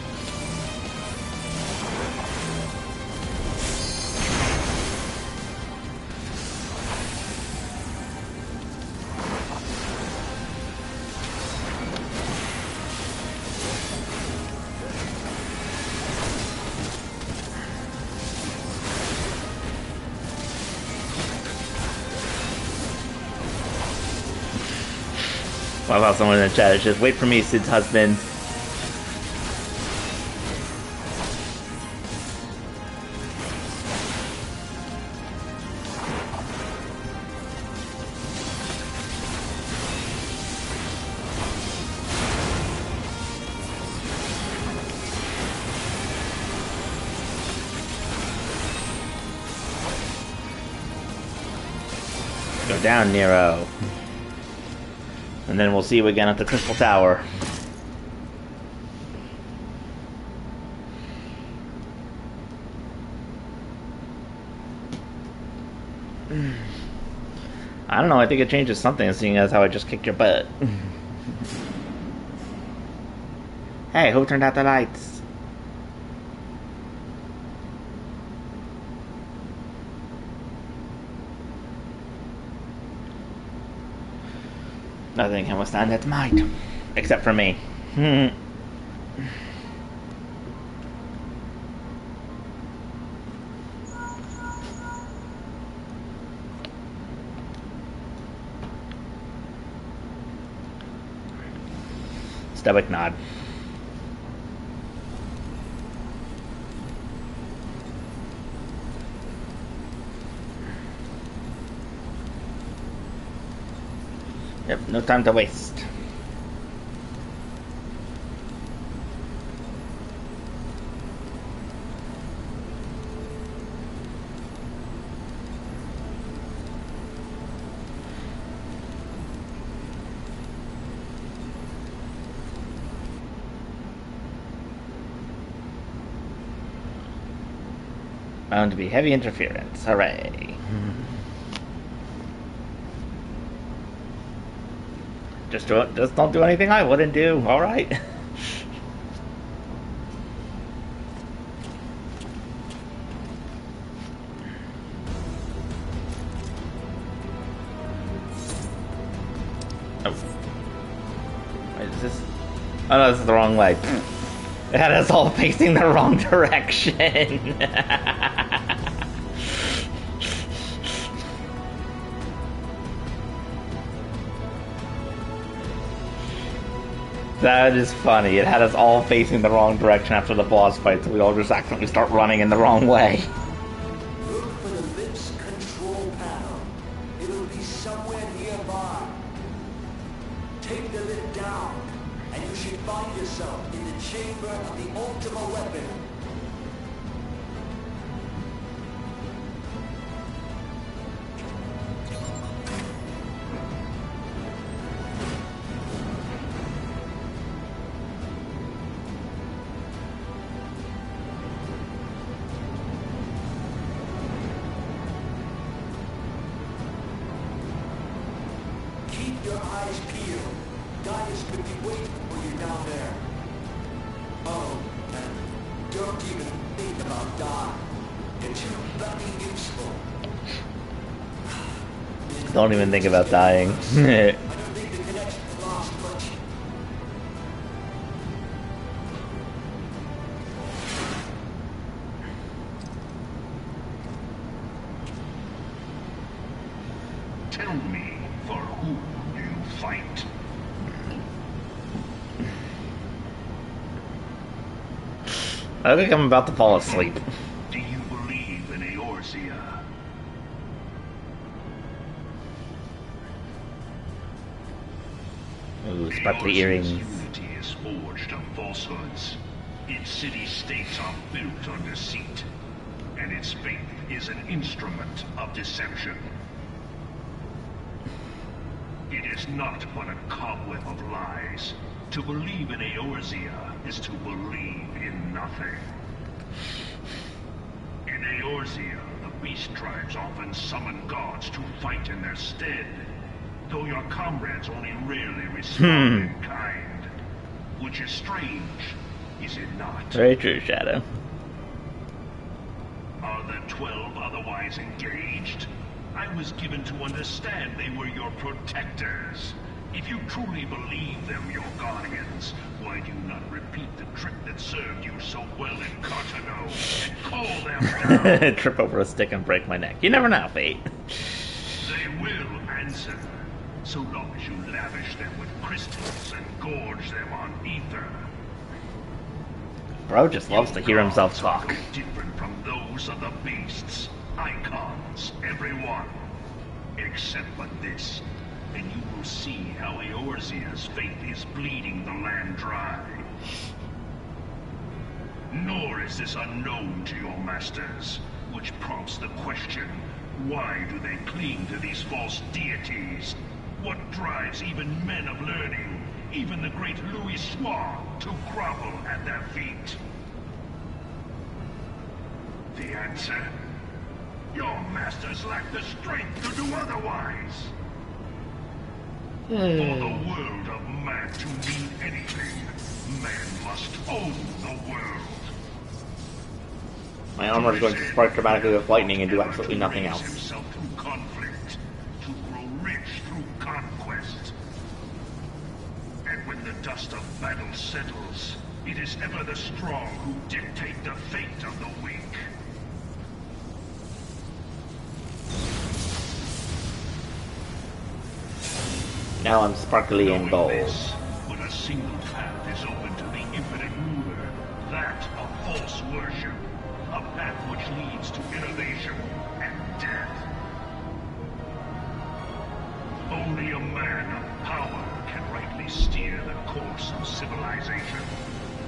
What about someone in the chat? It's just wait for me, Sid's husband. Go down, Nero. And then we'll see you again at the Crystal Tower. I don't know, I think it changes something, seeing as how I just kicked your butt. Hey, who turned out the lights? Nothing can withstand its might. Except for me. Stoic nod. Yep, no time to waste. Bound to be heavy interference. Hooray. Just don't do anything I wouldn't do. All right. Oh. Wait, is this? Oh no, this is the wrong way. It had us all facing the wrong direction. That is funny. It had us all facing the wrong direction after the boss fight, so we all just accidentally start running in the wrong way. Look for the lift's control panel. It'll be somewhere nearby. Take the lift down, and you should find yourself in the chamber of the Ultima weapon. Keep your eyes peeled. Gaius could be waiting for you down there. Oh, and don't even think about dying. You're too bloody useful. Don't even think about dying. I don't think the connection lost much. Tell me, for whom do you fight? I think I'm about to fall asleep. Do you believe in Eorzea? Ooh, sparkly Eorzea's earrings. unity is forged of falsehoods. Its city-states are built on deceit, and its faith is an instrument of deception. It is not but a cobweb of lies. To believe in Eorzea is to believe in nothing. In Eorzea, the beast tribes often summon gods to fight in their stead, though your comrades only rarely respond in kind. Which is strange, is it not? Very true, Shadow. Are the 12 otherwise engaged? I was given to understand they were your protectors. If you truly believe them your guardians, why do you not repeat the trick that served you so well in Cartano and call them down? Trip over a stick and break my neck. You never know, Fate. They will answer, so long as you lavish them with crystals and gorge them on ether. Bro just loves to hear himself Gods are talk. no different from those of the beasts. Icons, everyone. Except but this, and you will see how Eorzea's faith is bleeding the land dry. Nor is this unknown to your masters, which prompts the question, why do they cling to these false deities? What drives even men of learning, even the great Louis Soir, to grovel at their feet? The answer? Your masters lack the strength to do otherwise. For the world of man to mean anything, man must own the world. My armor is going to spark dramatically with lightning and do absolutely nothing else. Himself through conflict, to grow rich through conquest. And when the dust of battle settles, it is ever the strong who dictate the fate of the weak. Now I'm sparkly and bold. But a single path is open to the infinite ruler, that of false worship, a path which leads to innovation and death. Only a man of power can rightly steer the course of civilization.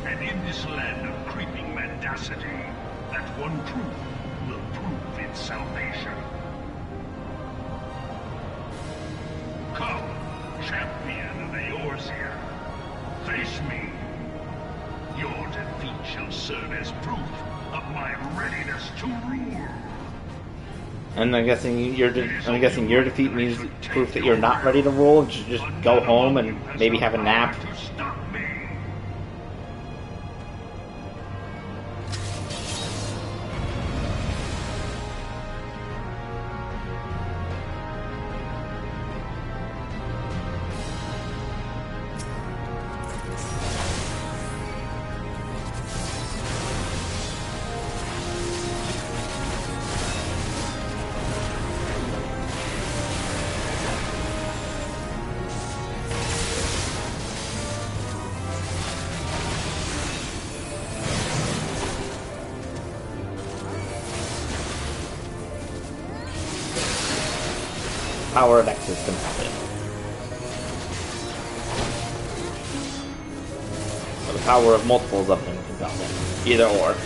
And in this land of creeping mendacity, that one truth will prove its salvation. Come, champion of Eorzea, face me. Your defeat shall serve as proof of my readiness to rule. And I'm guessing your defeat means proof that you're not ready to rule and should just go home and maybe have a nap. Power of X's can happen. Or the power of multiples of him can happen. Either or.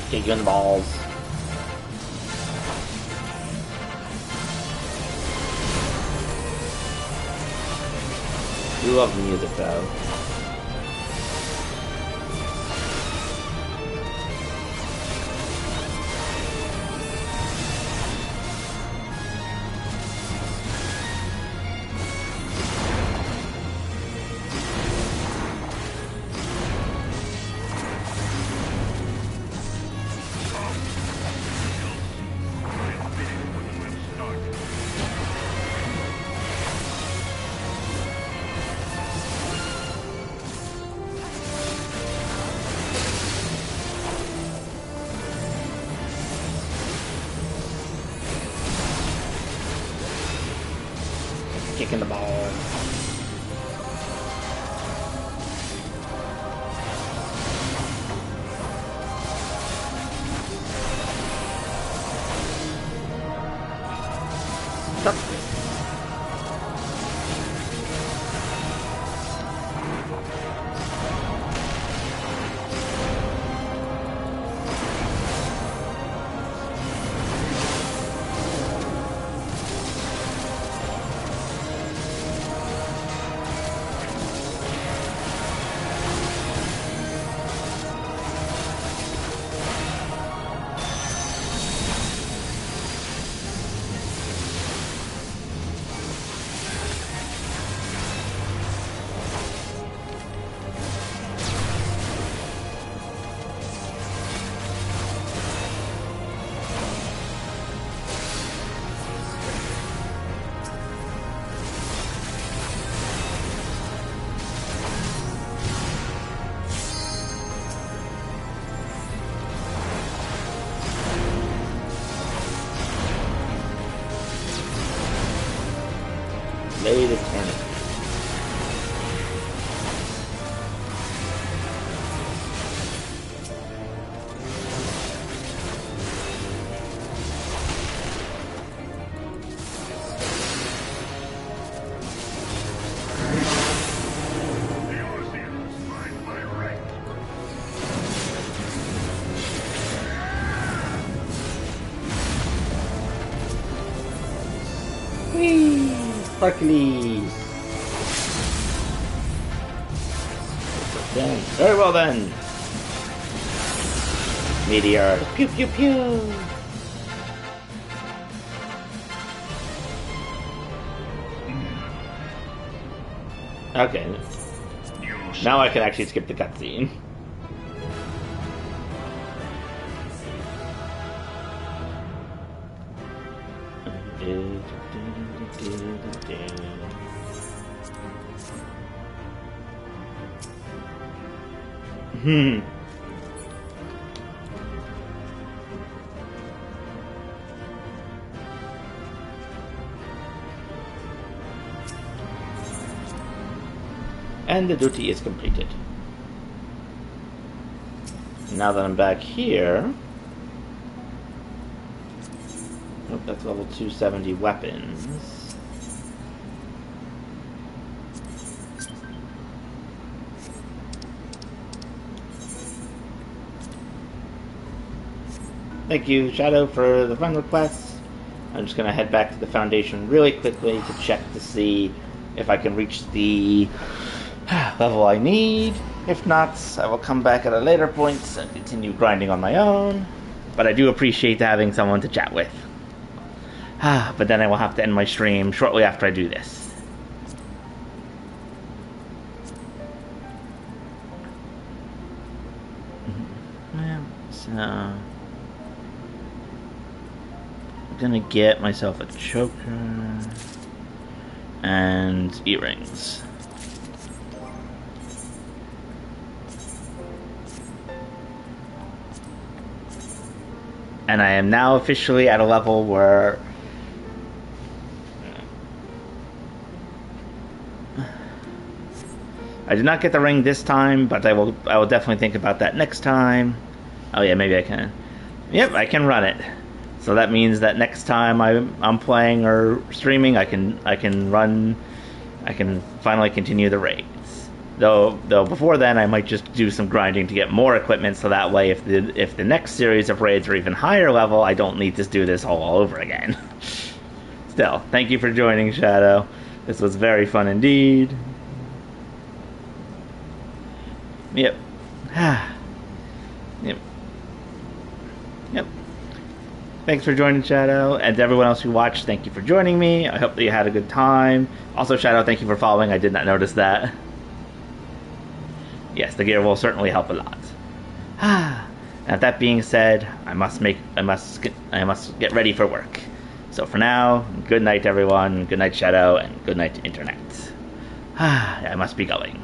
Kick you in the balls. You love the music, though. Kicking the ball. Stop. Late eternity. Hercules! Very well then! Meteor! Pew pew pew! Okay. Now I can actually skip the cutscene. And the duty is completed. Now that I'm back here... Oh, that's level 270 weapons. Thank you, Shadow, for the friend request. I'm just going to head back to the Foundation really quickly to check to see if I can reach the level I need. If not, I will come back at a later point and continue grinding on my own. But I do appreciate having someone to chat with. But then I will have to end my stream shortly after I do this. Yeah, so... I'm gonna get myself a choker and earrings. And I am now officially at a level where I did not get the ring this time, but I will definitely think about that next time. Oh yeah, maybe I can. Yep, I can run it. So that means that next time I'm playing or streaming, I can finally continue the raids. Though before then, I might just do some grinding to get more equipment, so that way, if the next series of raids are even higher level, I don't need to do this all over again. Still, thank you for joining, Shadow. This was very fun indeed. Yep. Yep. Yep. Thanks for joining, Shadow, and to everyone else who watched, thank you for joining me. I hope that you had a good time. Also, Shadow, thank you for following. I did not notice that. Yes, the gear will certainly help a lot. And that being said, I must get ready for work. So for now, good night, everyone. Good night, Shadow, and good night, Internet. I must be going.